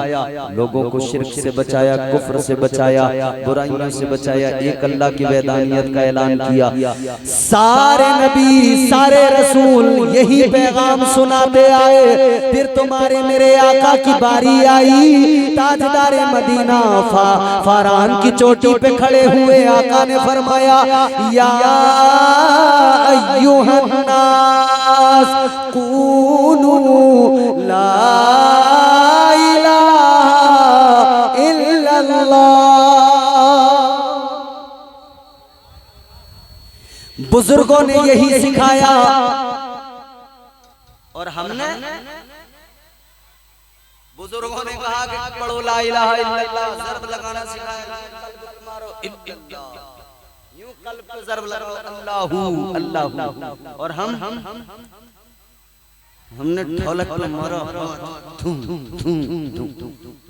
लोगों को शिर्क से बचाया, कुफ्र से बचाया, बुराइयों से बचाया, एक अल्लाह की वैदानियत का ऐलान किया। सारे नबी, सारे रसूल यही पैगाम सुनाते आए। फिर तुम्हारे मेरे आका की बारी आई। ताजदारे मदीना फारान की चोटी पे खड़े हुए आका ने फरमाया, या अय्युहन नास कूनू ला इलाहा इल्लल्लाह। बुजुर्गों ने यही सिखाया और हमने, बुजुर्गों ने कहा कि पढ़ो ला इलाहा इल्लल्लाह, ज़र्ब लगाना सिखाया, कल्ब मारो इल्लल्लाह, यूं कल्ब पे ज़र्ब लगाओ अल्लाहू अल्लाहू। और हमने ढोलक पे मारा, धूम धूम धूम।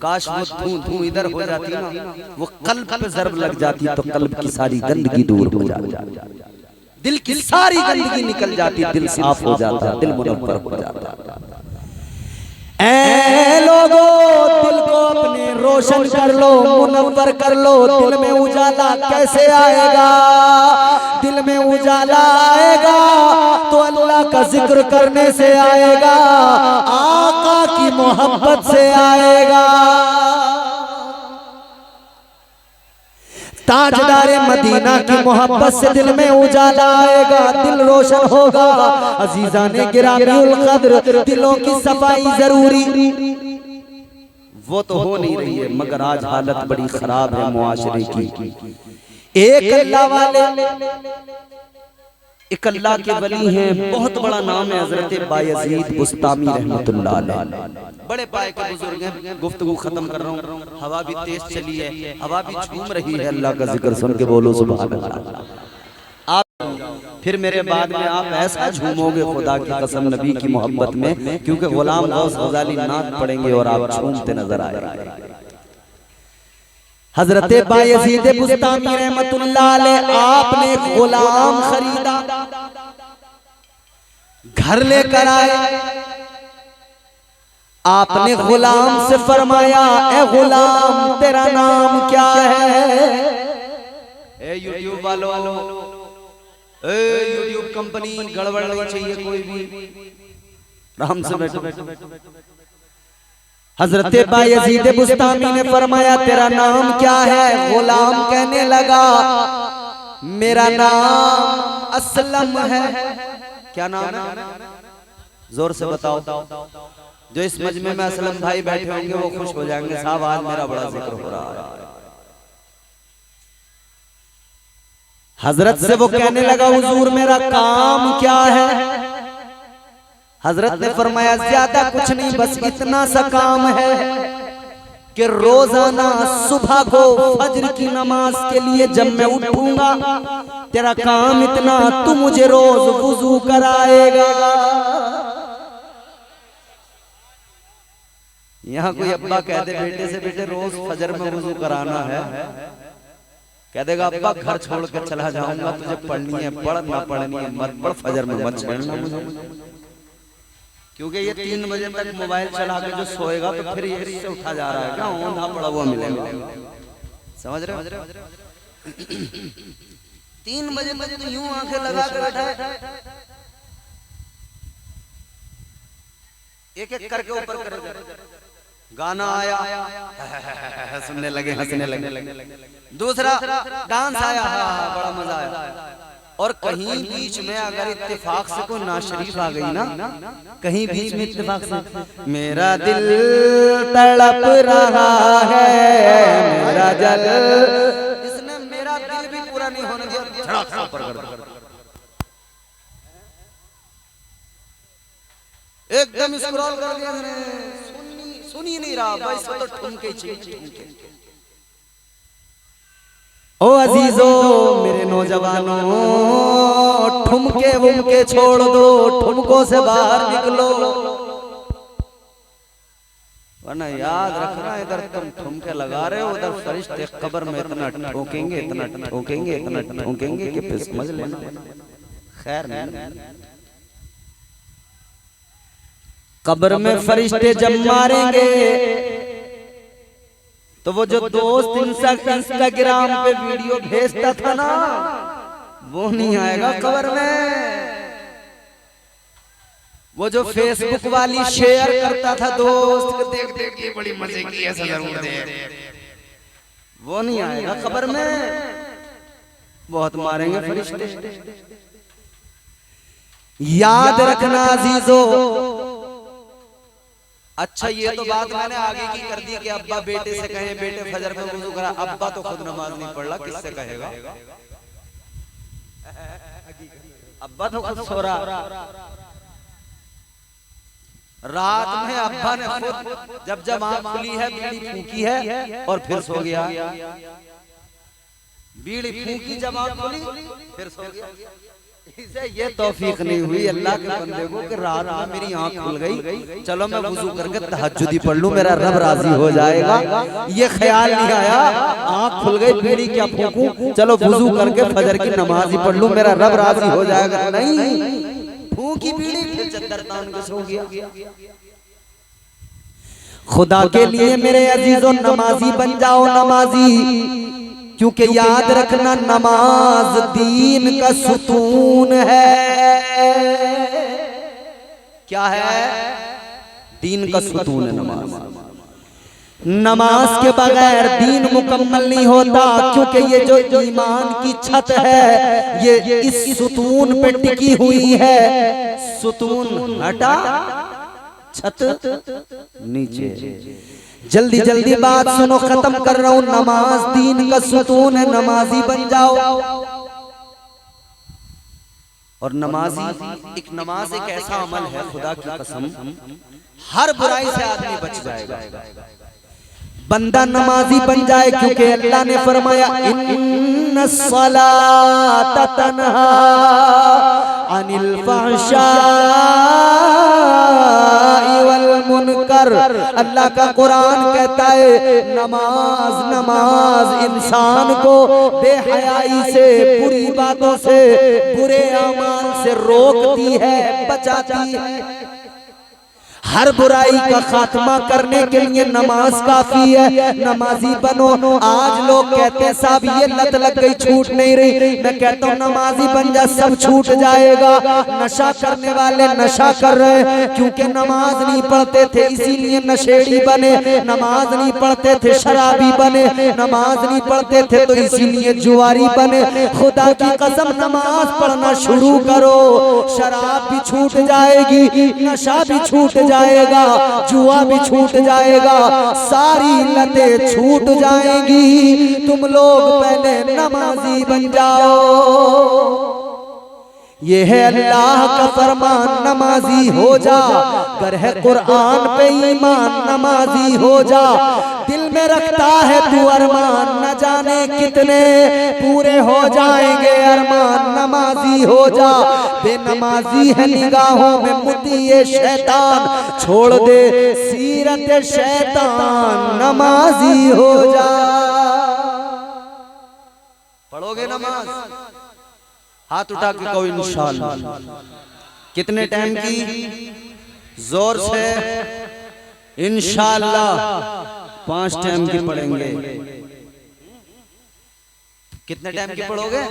काश वो धूम धूम इधर हो जाती ना, वो कल्ब पे ज़र्ब लग जाती तो कल्ब की सारी गंदगी दूर हो जाती, दिल की सारी गंदगी निकल जाती, दिल साफ हो जाता, दिल मुनव्वर हो जाता। ऐ लोगो, दिल को अपने रोशन कर लो, मुनव्वर कर लो। दिल में उजाला कैसे आएगा? दिल में उजाला आएगा तो अल्लाह का जिक्र करने से आएगा, आका की मोहब्बत से आएगा। ताजदारे मदीना की मोहब्बत से दिल में उजाला आएगा, दिल रोशन होगा। अजीजाने गिरामीउल कद्र, दिलों की सफाई जरूरी, वो तो हो नहीं रही है, मगर आज हालत बड़ी खराब है मुआशरे की। एक अल्लाह वाले, एक अल्लाह के वली हैं, बहुत बड़ा नाम है हजरत बायजीद बुस्तामी रहमतुल्लाह अलैह, बड़े पाए के बुजुर्ग हैं। गुफ्तगू खत्म कर रहा हूँ, हवा भी तेज चली है, हवा भी झूम रही है। अल्लाह का जिक्र सुन के बोलो सुभान अल्लाह। आप फिर मेरे बाद में आप ऐसा झूमोगे खुदा की कसम नबी की मोहब्बत में, क्योंकि गुलाम गौस गजाली नात पढ़ेंगे और आप झूमते नजर आएंगे। हजरत बायजीद बुस्तामी रहमतुल्लाह अलैह, आपने एक गुलाम खरीदा, घर लेकर आए। आपने गुलाम से फरमाया, ए गुलाम तेरा नाम क्या है? ए यूट्यूब वालों, ए यूट्यूब कंपनी, गड़बड़ नहीं चाहिए कोई भी, आराम से बैठो। हजरत बायजीद बुस्तामी ने फरमाया, तेरा नाम क्या है? गुलाम कहने लगा, मेरा नाम असलम है। क्या नाम है? जोर से बताओ। जो इस मजमे में असलम भाई बैठे होंगे वो खुश हो जाएंगे, साहब आज मेरा बड़ा जिक्र हो रहा है। हजरत से वो कहने लगा, हुजूर मेरा काम क्या है? हजरत ने फरमाया, ज्यादा कुछ नहीं, बस इतना सा काम है कि रोजाना सुबह को फज्र की नमाज के लिए जब मैं उठूंगा, तेरा काम इतना, तू मुझे रोज वुजू कराएगा। यहाँ कोई अब्बा कह दे बेटे से, बेटे रोज फजर में वुजू कराना है, कह देगा अब्बा घर छोड़ के चला जाऊंगा, तुझे पढ़नी है पढ़, ना पढ़नी है मत पढ़, फजर में मत छेड़ना मुझे। क्योंकि ये 3 बजे तक मोबाइल चला के जो सोएगा तो फिर ये इससे उठा जा रहा है, क्या औंधा पड़ा हुआ मिलेगा, समझ रहे हो? 3 बजे तक तो यूं आंखें लगा कर बैठा है, एक एक करके ऊपर करेगा। गाना आया सुनने लगे, हंसने लगे। दूसरा डांस आया, बड़ा मजा आया। और कहीं बीच में अगर इत्तेफाक से कोई नाशरीफ आ गई ना, कहीं बीच में इत्तेफाक से, मेरा दिल तड़प रहा है, मेरा जल, इसने मेरा दिल भी पूरा नहीं होने दिया, एकदम स्क्रॉल कर दिया, सुन ही नहीं रहा भाई, सब तो ठुमके चाहिए। ओ अजीजो मेरे नौजवानों, ठुमके वुमके छोड़ दो, ठुमकों से बाहर निकलो, वरना याद रखना इधर तुम ठुमके लगा रहे हो, उधर फरिश्ते कब्र में इतना ठोकेंगे, इतना ठोकेंगे, इतना ठोकेंगे कि फिर समझ लेना खैर नहीं। कब्र में फरिश्ते जब मारेंगे तो वो जो दोस्त इंस्टाग्राम पे वीडियो भेजता था ना, वो नहीं आएगा कब्र में। वो जो फेसबुक वाली शेयर करता था दोस्त को, देख देख ये बड़ी मजे की ऐसा जरूर दे, वो नहीं आएगा कब्र में। बहुत मारेंगे फरिश्ते। याद रखना अजीजो। अच्छा ये तो बात मैंने आगे की कर दी कि अब्बा बेटे से कहे बेटे फजर में वुजू करा, अब्बा तो खुद नमाज नहीं पढ़ रहा, किससे कहेगा? अब्बा तो खुद सो रहा, रात में अब्बा ने खुद जब जब आंख खुली है बीड़ी फूकी है और फिर सो गया। बीड़ी फूकी जब आंख खुली फिर सो गया। इसे ये तौफीक नहीं हुई अल्लाह के बंदे को कि रात में मेरी आंख खुल गई, चलो मैं वुजू करके तहज्जुदी पढ़ लूं, मेरा रब राजी हो जाएगा। ये ख्याल नहीं आया, आंख खुल गई बीड़ी क्या फूकूं, चलो वुजू करके फजर की नमाज ही पढ़ लूं, मेरा रब राजी हो जाएगा। नहीं, फूकी बीड़ी फिर चद्दर तान के सो गया। खुदा के लिए मेरे अजीजों नमाजी बन जाओ, नमाजी, क्योंकि याद रखना नमाज दीन का सुतून है। क्या है? दीन का सुतून है नमाज। नमाज के बगैर दीन मुकम्मल नहीं होता, क्योंकि ये जो ईमान की छत है ये इस सुतून पे टिकी हुई है। सुतून हटा, छत नीचे। जल्दी जल्दी बात सुनो, खत्म कर रहा हूं। नमाज दीन का सुतून है, नमाजी बन जाओ। और नमाजी एक नमाज एक ऐसा अमल है, खुदा की कसम, हर बुराई से आदमी बच जाएगा बंदा नमाजी बन जाए, क्योंकि अल्लाह ने फरमाया इन्नस सलात तन्हा अनिल फहशाई वल मुनकर। अल्लाह का कुरान कहता है नमाज नमाज इंसान को बेहयाई से, बुरी बातों से, बुरे अमाल से रोकती है, बचाती है। हर बुराई का खात्मा करने के लिए नमाज काफी है। नमाजी बनो। आज लोग कहते हैं साहब ये लत लग गई, छूट नहीं रही। मैं कहता हूँ नमाजी बन जा, सब छूट जाएगा। नशा करने वाले नशा कर रहे हैं क्योंकि नमाज नहीं पढ़ते थे, इसीलिए नशेड़ी बने। नमाज नहीं पढ़ते थे, शराबी बने। नमाज नहीं पढ़ते थे तो इसीलिए जुआरी बने। खुदा की कसम नमाज पढ़ना शुरू करो, शराब भी छूट जाएगी, नशा भी छूट जाएगा, जुआ भी छूट जाएगा, सारी लतें छूट जाएंगी। तुम लोग पहले नमाजी बन जाओ। ये है अल्लाह का फरमान, नमाजी हो जा। कर है कुरान पे ईमान, नमाजी हो जा। दिल में रखता है तू अरमान, न जाने कितने पूरे हो जाएंगे अरमान। नमाजी हो जा। बेनमाजी है निगाहों में मुतिए शैतान, छोड़ दे सीरत शैतान, नमाजी हो जा। पढ़ोगे नमाज? हाथ उठा के कहो इंशाअल्लाह। कितने टाइम की? जोर से इंशाअल्लाह 5 टाइम की पढ़ेंगे। कितने टाइम की पढ़ोगे?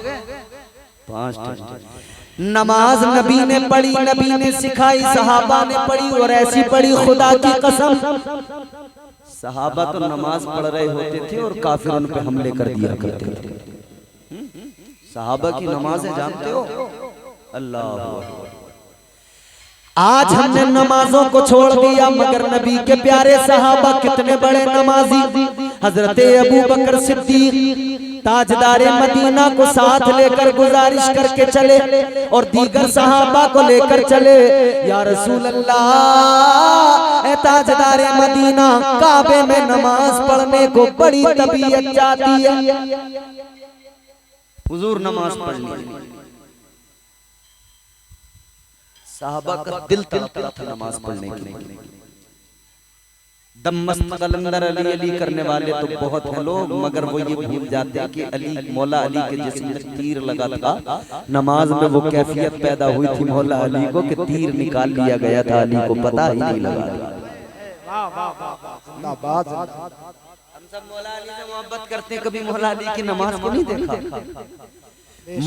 5 टाइम। नमाज नबी ने पढ़ी, नबी ने सिखाई, सहाबा ने पढ़ी, और ऐसी पढ़ी खुदा की कसम सहाबा तो नमाज पढ़ रहे होते थे और काफिर उन पे हमले कर दिया करते थे। सहाबा की नमाजें जानते हो? अल्लाह। आज हमने नमाजों को छोड़ दिया, मगर नबी के प्यारे सहाबा कितने बड़े नमाजी। हजरत अबू बकर सिद्दीक ताजदारे मदीना को साथ लेकर गुजारिश करके चले और दीगर सहाबा को लेकर चले। या रसूल अल्लाह, ए ताजदारे मदीना, काबे में नमाज पढ़ने को बड़ी तबीयत चाहती है। हुजूर नमाज पढ़ ली। साहबा का दिल तड़पता था नमाज पढ़ने के लिए। दम मस्त कलंदर अली अली करने वाले तो बहुत हैं लोग, मगर वो ये भूल जाते हैं कि अली मौला अली के जिस्म में तीर लगा था। नमाज में वो कैफियत पैदा हुई थी मौला अली को कि तीर निकाल लिया गया था, अली को पता ही नहीं लगा। हम सब मौला अली से मोहब्बत करते हैं, कभी मौला अली की नमाज को नहीं देखा।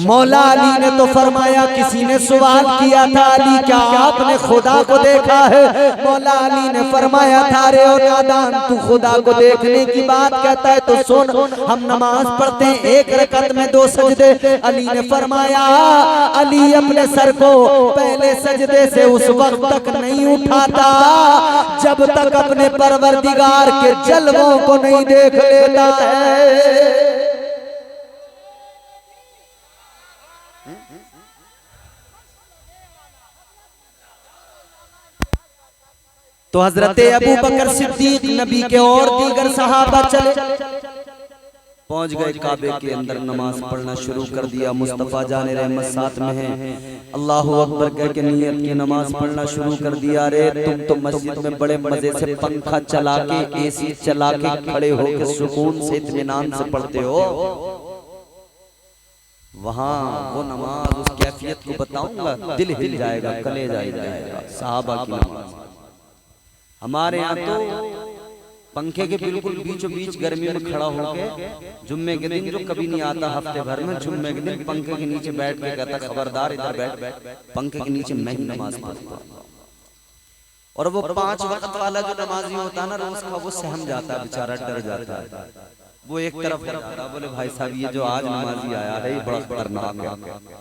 मौला अली ने तो फरमाया, किसी ने सवाल किया था अली क्या आपने खुदा को देखा है? मौला अली ने फरमाया था, रे ओ नादान, तू खुदा को देखने की बात कहता है तो सुन, हम नमाज पढ़ते हैं एक रकत में 2 सजदे। अली ने फरमाया, अली अपने सर को पहले सजदे से उस वक्त तक नहीं उठाता जब तक अपने परवरदिगार के जलवों को नहीं देख लेता है। तो हजरत अबू बकर सिद्दीक नबी के और दीगर सहाबा चले, पहुंच गए काबे के अंदर, नमाज पढ़ना शुरू कर दिया। मुस्तफा जाने रहमत साथ में है, अल्लाहु अकबर कह के नियत की नमाज पढ़ना शुरू कर दिया। अरे तुम तो मस्जिद में बड़े मजे से पंखा चला के, एसी चला के खड़े होकर सुकून से इत्मीनान से पढ़ते हो, वहां वो नमाज उस कैफियत को बताऊंगा, दिल हिल जाएगा, कलेजा हिल जाएगा। सहाबा की नमाज। हमारे यहाँ तो पंखे के बिल्कुल बीचों बीच गर्मी में खड़ा होके जुम्मे के दिन, जो कभी नहीं आता हफ्ते भर में, जुम्मे के दिन पंखे के नीचे बैठ के कहता, खबरदार इधर बैठ, पंखे के नीचे मैं ही नमाज पढ़ता। और वो 5 वक्त वाला जो नमाजी होता है ना रोज का, वो सहम जाता है बेचारा, डर जाता है। वो एक तरफ जाता है, बोले भाई साहब ये जो आज नमाजी आया है ये बड़ा खतरनाक है।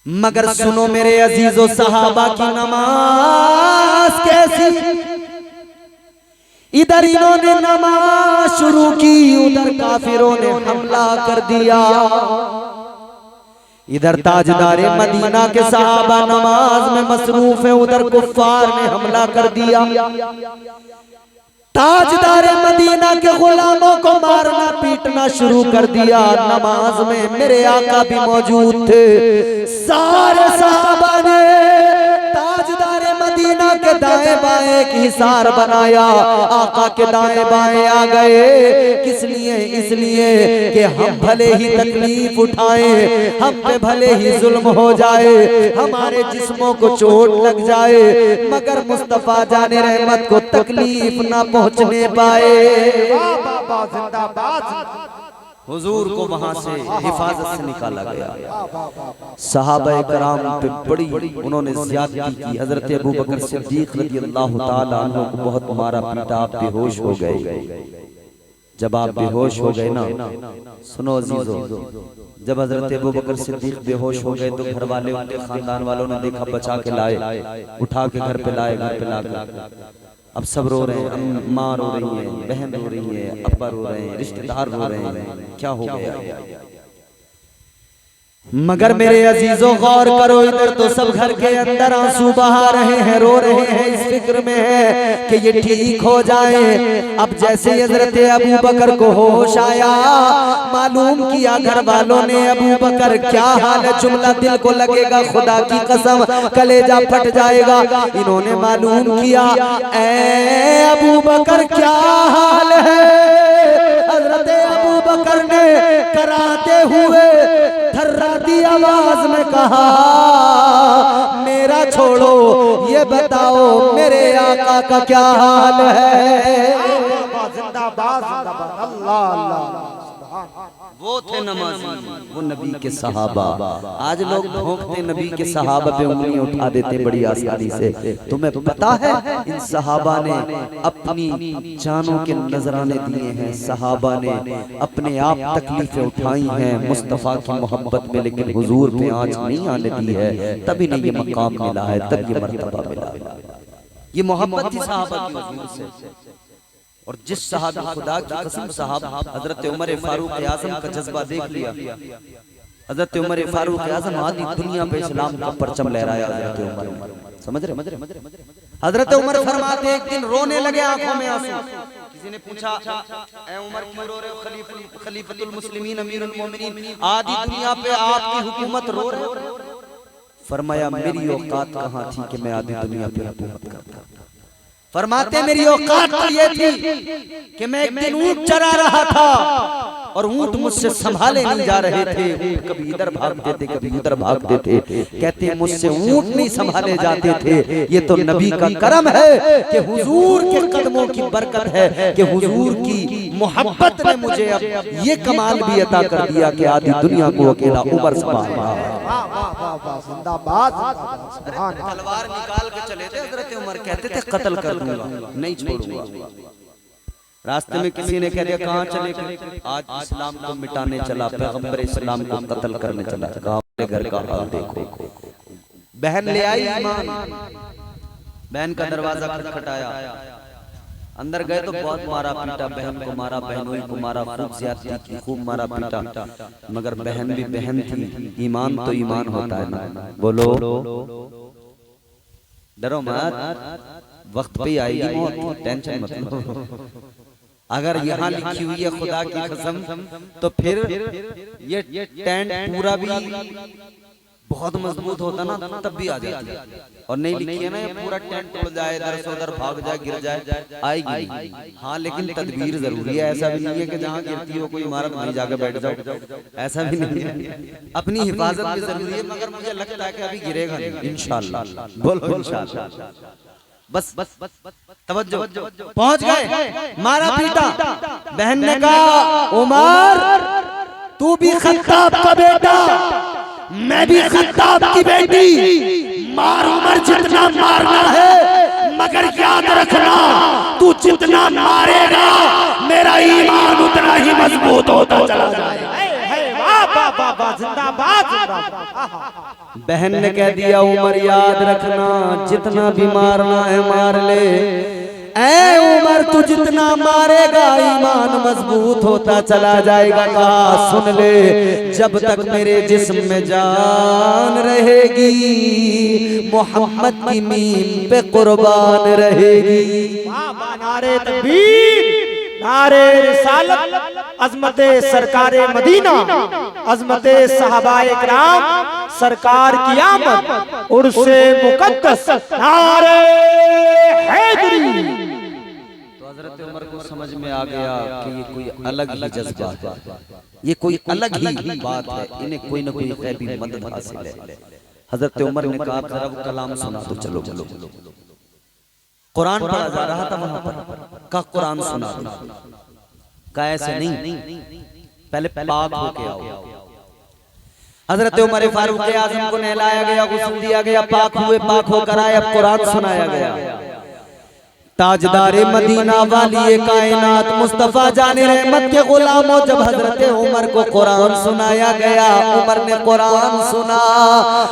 मगर सुनो मेरे अजीजों, सहाबा की नमाज कैसी। इधर इन्होंने नमाज शुरू की, उधर काफिरों ने हमला कर दिया। इधर ताजदारे मदीना के सहाबा नमाज में मसरूफ है, उधर कुफ्फार ने हमला कर दिया। ताजदारे मदीना के गुलामों को मारना पीटना शुरू कर दिया। नमाज में मेरे आका भी मौजूद थे। सारे सहाबा ने ताजदारे मदीना के दाएं बाएं एक हिसार बनाया, आका के दाएं बाएं आ गए। किस लिए? इसलिए कि हम भले ही तकलीफ उठाएं, हम पे भले ही जुल्म हो जाए, हमारे जिस्मों को चोट लग जाए, मगर मुस्तफा जाने रहमत को तकलीफ ना पहुंचने पाए। हुजूर को वहां से हिफाजत से निकाला गया। सहाबा कराम पे बड़ी उन्होंने ज्यादती की। हजरत अबू बकर सिद्दीक रज़ी अल्लाह ताला अन्हु को बहुत मारा पीटा, आप बेहोश हो गए। जब आप बेहोश हो गए ना, सुनो अजीजों, जब हजरत अबू बकर सिद्दीक बेहोश हो गए तो घर वाले, उनके खानदान वालों ने देखा, बचा के लाए, उठा के घर पे लाए। घर पे लाकर अब सब रो रहे हैं, माँ रो रही है, बहन रो रही है, अब्बा रो रहे हैं, रिश्तेदार रो रहे हैं, क्या हो गया? मगर मेरे अजीजों गौर करो, इधर तो सब घर के अंदर आंसू बहा रहे हैं, रो रहे हैं, इस फिक्र में है कि ये ठीक हो जाए। अब जैसे हजरत अबू बकर को होश आया, मालूम किया घर वालों ने, अबू बकर क्या हाल है? जुमला दिल को लगेगा, खुदा की कसम कलेजा फट जाएगा। इन्होंने मालूम किया, ऐ अबू बकर क्या हाल है? हजरत अबू बकर ने कराते हुए थर्राती आवाज में कहा, मेरा छोड़ो, ये बताओ मेरे आका का क्या हाल है? जिंदाबाद जिंदाबाद, अल्लाह अल्लाह। वो थे नमाजी, वो नबी के सहाबा। आज लोग भोंकते नबी के सहाबा पे उंगली उठा देते बड़ी आसानी से। तुम्हें पता है इन सहाबा ने अपनी जानों के नजराने दिए हैं, सहाबा ने अपने आप तकलीफें उठाई हैं मुस्तफा की मोहब्बत में, लेकिन हुजूर पे आँच नहीं आने दी है। तभी नहीं ये मकाम मिला है, तब ये मर्तबा मिला है। ये मोहब्बत थी सहाबा की हुजूर से। और जिस सहाबा, खुदा की कसम, साहब हजरत उमर फारूक आजम का जज्बा देख लिया। हजरत उमर फारूक आजम आदि दुनिया पे इस्लाम का परचम लहराया हजरत उमर, समझ रहे? हजरत उमर फरमाते एक दिन रोने लगे, आंखों में आंसू। किसी ने पूछा ए उमर क्यों रो रहे हो? खलीफतुल मुस्लिमीन अमीरुल मोमिनीन आदि दुनिया पे आपकी हुकूमत रो रहे हो। फरमाया मेरी औकात कहाँ थी कि मैं आदि दुनिया पे हुकूमत करता। फरमाते मेरी औकात तो ये थी कि मैं एक दिन ऊंट चरा रहा था और ऊंट मुझसे संभाले नहीं जा रहे थे। ऊंट कभी इधर भागते थे, कभी उधर भागते थे। कहते हैं मुझसे ऊंट नहीं संभाले जाते थे। ये तो नबी का करम है कि हुजूर के कदमों की बरकत है कि हुजूर की मोहब्बत ने मुझे अब ये कमाल भी अता कर दिया कि आधी दुनिया को अकेला उमर संभाला। तलवार निकाल के चले थे हजरत उमर, कहते थे कत्ल कर दूंगा, नहीं छोड़ूंगा। रास्ते में किसी ने कह दिया कहाँ चले? आज इस्लाम को मिटाने चला, पैगंबर इस्लाम को कत्ल करने चला। अपने घर का हाल देखो। बहन ले आई ईमान, बहन का दरवाजा खटखटाया, अंदर गए तो बहुत मारा पीटा, बहन को मारा, बहनों को मारा, खूब ज्यादती की, खूब मारा पीटा। मगर बहन भी बहन थी, ईमान तो ईमान होता है ना। बोलो डरो मत, वक्त पे आएगी मौत, टेंशन मत लो। अगर यहाँ लिखी हुई है खुदा की कसम तो फिर ये टेंट पूरा भी बहुत मजबूत होता ना तब भी आ जाती है। और नहीं लिखी है ना ये पूरा टेंट टूट जाए, इधर से उधर भाग जाए, गिर जाए, आएगी। हाँ लेकिन तदबीर जरूरी है। ऐसा भी नहीं है कि जहाँ गिरती हो कोई इमारत वहीं जाकर बैठ जाओ, ऐसा भी नहीं है। अपनी हिफाजत भी जरूरी है। मगर मुझे लगता है कि अभी गिरेगा नहीं इंशाअल्लाह। बोलो इंशाअल्लाह। बस तवज्जो। पहुंच गए, मारा पीटा। बहन ने कहा उमर तू भी खत्ताब का बेटा, मैं भी खत्ताब की बेटी, मार उमर जितना मारना है, मगर याद रखना तू जितना मारेगा मेरा ईमान उतना ही मजबूत होता चला जाएगा। बहन ने कह दिया उमर याद रखना जितना भी मारना है मार ले, ऐ उमर तू जितना मारेगा ईमान मजबूत होता चला जाएगा। कहा सुन ले जब तक मेरे जिस्म में जान रहेगी मोहम्मद की मीम पे कुर्बान रहेगी। नारे तकबीर, नारे रिसालत, अज़मते सरकारे मदीना, अज़मते सहाबाए किराम, सरकार की आमद, उर्से मुक़द्दस, नारे हैदरी। तो हज़रत उमर को समझ में आ गया कि ये कोई अलग ही जज्बा है, ये कोई अलग ही बात है, इन्हें कोई न कोई गैबी मदद हासिल है। हज़रत उमर ने कहा जरा वो कलाम सुना दो, चलो चलो। कुरान पढ़ा जा रहा था वहां पर, का कुरान सुना दो। का ऐसे नहीं, पहले पाक होके आओ। हजरत उमर फारूक आजम को नहलाया गया, गुस्ल दिया गया, पाक हुए, पाक होकर आए, अब कुरान सुनाया गया। ताजदारे मदीना वाली कायनात मुस्तफा जाने रहमत के गुलामों, जब हजरत उमर को कुरान सुनाया गया, उमर ने कुरान सुना।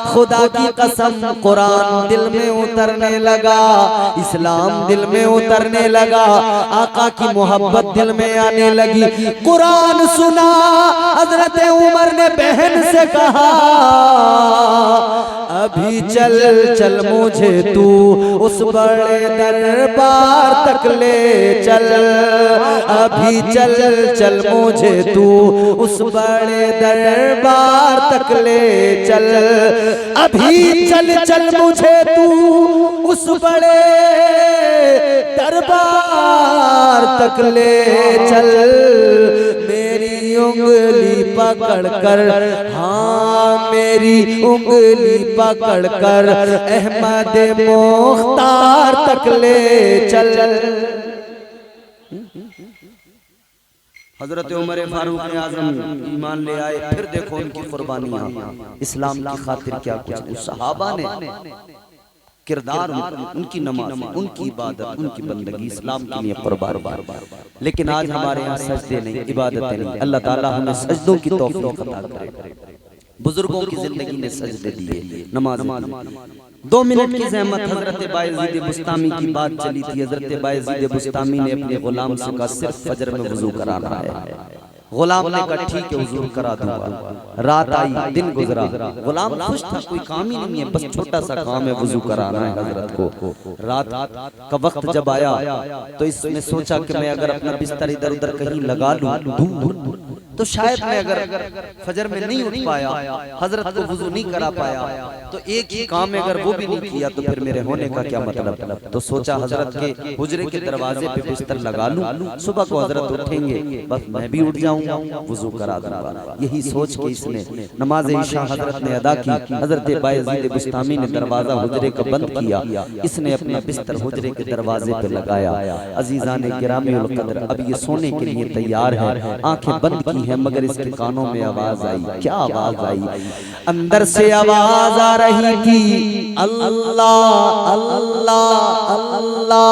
खुदा की कसम कुरान दिल में उतरने लगा, इस्लाम दिल में उतरने लगा, आका की मोहब्बत दिल में आने लगी। कुरान सुना, हजरत उमर ने बहन से कहा अभी चल चल मुझे तू उस बड़े दरबार तक ले चल, अभी चल चल मुझे तू उस बड़े दरबार तक ले चल, अभी चल चल मुझे तू उस बड़े दरबार तक ले चल, मेरी उंगली पकड़कर, हाँ मेरी उंगली पकड़कर अहमद मुख्तार तक ले चल। हजरत उमर फारूक आजम ईमान ले आए, फिर देखो उनकी कुर्बानियां, इस्लाम की खातिर क्या कुछ सहाबा ने किरदार, उनकी नमाज, उनकी इबादत, उनकी बंदगी इस्लाम के लिए कुर्बान। लेकिन आज हमारे यहाँ सजदे नहीं, इबादतें नहीं। अल्लाह ताला हमें सजदों की तौफीक अता करे। बुजुर्गों की जिंदगी ने सजदे दिए, नमाज। 2 मिनट की ज़हमत। हजरत बायज़ीद बुस्तामी की बात चली थी। हजरत बायज़ीद बुस्तामी ने अपने गुलाम से कहा सिर्फ फजर में वुजू कराना है, गुलाम ने कहा ठीक है हुजूर करा दूंगा। रात आई, दिन गुजरा, गुलाम खुश था, कोई काम ही नहीं है, बस छोटा सा काम है, वजू कराना है हजरत को। रात का वक्त जब आया तो इसने सोचा कि मैं अगर अपना बिस्तर इधर उधर कहीं लगा लूं तो शायद मैं अगर फजर में नहीं उठ पाया, हजरत को वजू नहीं करा पाया, तो एक ही काम है, अगर वो भी नहीं किया तो फिर मेरे होने का क्या मतलब। तो सोचा हजरत के हुजरे के दरवाजे पे बिस्तर लगा लूं, सुबह को हजरत उठेंगे, बस मैं भी उठ जाऊंगा, वजू करा दूंगा। यही सोच के इसने नमाज इशा हजरत ने अदा की। हजरत बायजीद बुस्तामी ने दरवाजा हुजरे का बंद किया, इसने अपना बिस्तर हुजरे के दरवाजे पे लगाया। अजीजान गिरामी उल कद्र, अब ये सोने के लिए तैयार है, आंखें बंद की है, मगर इसके कानों में आवाज आई। क्या आवाज आई? अंदर से आवाज आ रही थी, अल्लाह अल्लाह अल्लाह।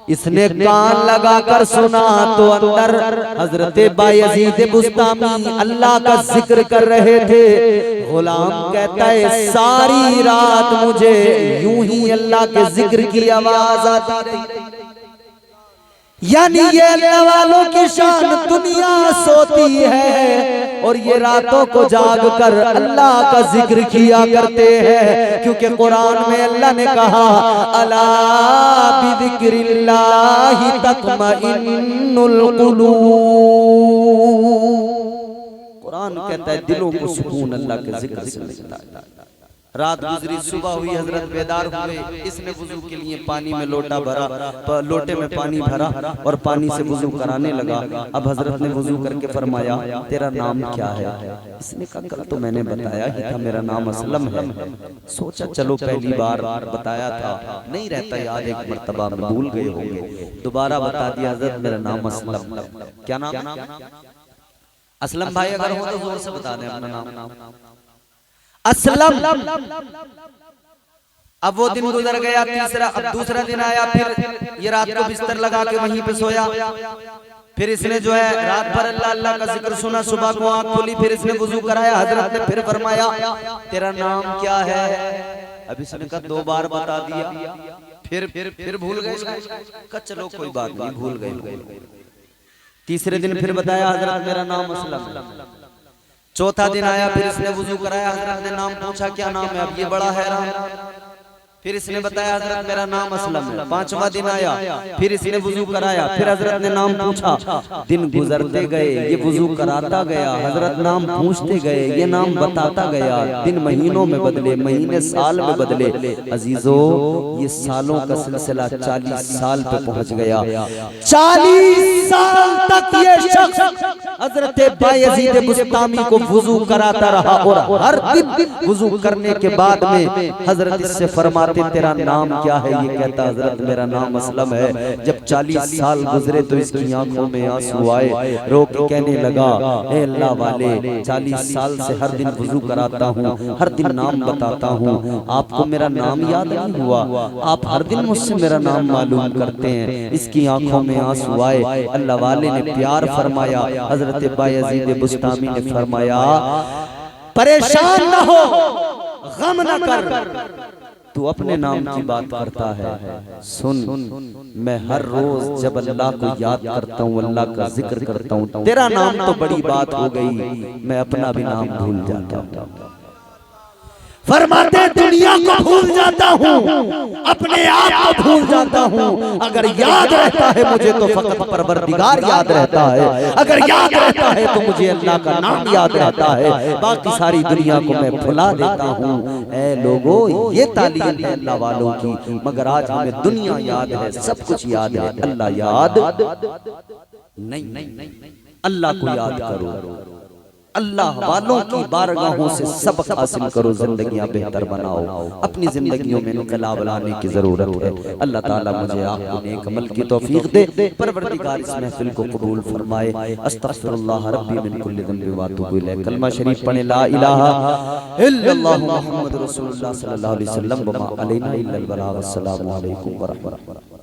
इसने कान लगाकर सुना तो अंदर हजरत बायजीद बुस्तामी अल्लाह का जिक्र कर रहे थे। गुलाम कहता है सारी रात मुझे यूं ही अल्लाह के जिक्र की आवाज आती रही। यानी ये अल्लाह वालों की शान, दुनिया सोती है और ये रातों को जाग कर अल्लाह का जिक्र किया करते हैं, क्योंकि कुरान में अल्लाह ने कहा अला बिज़िक्रिल्लाहि तत्मइन्नुल कुलूब। कुरान कहता है दिलों को सुकून अल्लाह के जिक्र से मिलता है। रात गुजरी, सुबह हुई, हजरत बेदार हुए। इसने वुजू के लिए पानी में लोटा भरा, लोटे में पानी भरा और पानी से वुजू कराने लगा। अब हजरत ने वुजू करके फरमाया तेरा नाम क्या है? इसने कहा कल तो मैंने बताया ही था, मेरा नाम असलम है। सोचा चलो पहली बार बताया था, नहीं रहता याद, एक मर्तबा में भूल गए होंगे, दोबारा बता दिया हजरत मेरा नाम असलम। क्या नाम? असलम भाई अगर हो तो जोर से बता दें अपना नाम। असलम। अब वो दिन गुजर गया, तीसरा, अब दूसरा दिन आया, फिर ये रात को बिस्तर लगा के वहीं पे सोया। फिर इसने जो है रात भर अल्लाह अल्लाह का जिक्र सुना, सुबह को आंख खोली, फिर इसने वुजू कराया। हजरत ने फिर फरमाया तेरा नाम क्या है? अब इसने कहा 2 बार बता दिया, फिर भूल गए। कहा चलो कोई बात नहीं, भूल गए। तीसरे दिन फिर बताया हजरत मेरा नाम असलम। चौथा दिन आया, फिर इसने वुजू कराया, हजरत ने नाम पूछा क्या नाम है? अब ये बड़ा हैरान, फिर इसने बताया हजरत मेरा नाम असलम है। 5वां दिन आया, फिर इसने वुजू कराया, फिर हजरत ने नाम पूछा। दिन गुजरते गए, ये वुजू कराता गया, हजरत नाम पूछते गए, ये नाम बताता गया। दिन महीनों में बदले, महीने साल में बदले। अजीजों ये सालों का सिलसिला 40 साल पे पहुंच गया। 40 साल तक ये शख्स हजरत बायजीद बुस्तामी को वुजू कराता रहा और हर दिन वुजू करने के बाद में हजरत इससे फरमा तेरा नाम क्या है? ये कहता हजरत मेरा नाम असलम है। जब 40 साल गुजरे तो इसकी आंखों में आंसू आए, रो के कहने लगा ए अल्लाह वाले, 40 साल से हर दिन वुजू कराता हूँ, हर दिन नाम बताता हूँ, आपको मेरा नाम याद नहीं हुआ? आप हर दिन मुझसे मेरा नाम मालूम करते हैं। इसकी आंखों में आंसू आए। अल्लाह वाले ने प्यार फरमाया। हजरत बायजीद बुस्तामी ने फरमाया परेशान न हो, गम न कर, तू अपने नाम की बात करता है। सुन, मैं हर रोज जब अल्लाह को याद करता हूँ, अल्लाह का जिक्र करता हूँ, तेरा नाम तो बड़ी बात हो गई, मैं अपना भी नाम भूल जाता हूँ। फरमाते दुनिया को भूल जाता हूँ, अपने आप को भूल जाता हूँ। अगर याद रहता है मुझे तो फकत परवरदिगार याद रहता है, अगर याद रहता है तो मुझे अल्लाह का नाम याद रहता है, बाकी सारी दुनिया को मैं भुला देता हूँ। ऐ लोगों ये तालीम है अल्लाह वालों की, मगर आज हमें दुनिया याद है, सब कुछ याद है, अल्लाह याद नहीं। अल्लाह को याद करो, अल्लाह वालों की बारगाहों से सबक हासिल करो, जिंदगियां बेहतर बनाओ। अपनी जिंदगियों में इनकलाब लाने की जरूरत है। अल्लाह ताला मुझे आपको नेक अमल की तौफीक दे। परवरदिगार इस महफिल को कबूल फरमाए। अस्तगफिरुल्लाह रब्बी मिन कुल्लि ज़ंबि व अतूबु इलैह। कलमा शरीफ पढ़े ला इलाहा इल्लल्लाह मुहम्मद रसूलुल्लाह सल्लल्लाहु अलैहि वसल्लम व मा अलैना इल्लल बलाग। अस्सलामु अलैकुम व रहमतुल्लाह।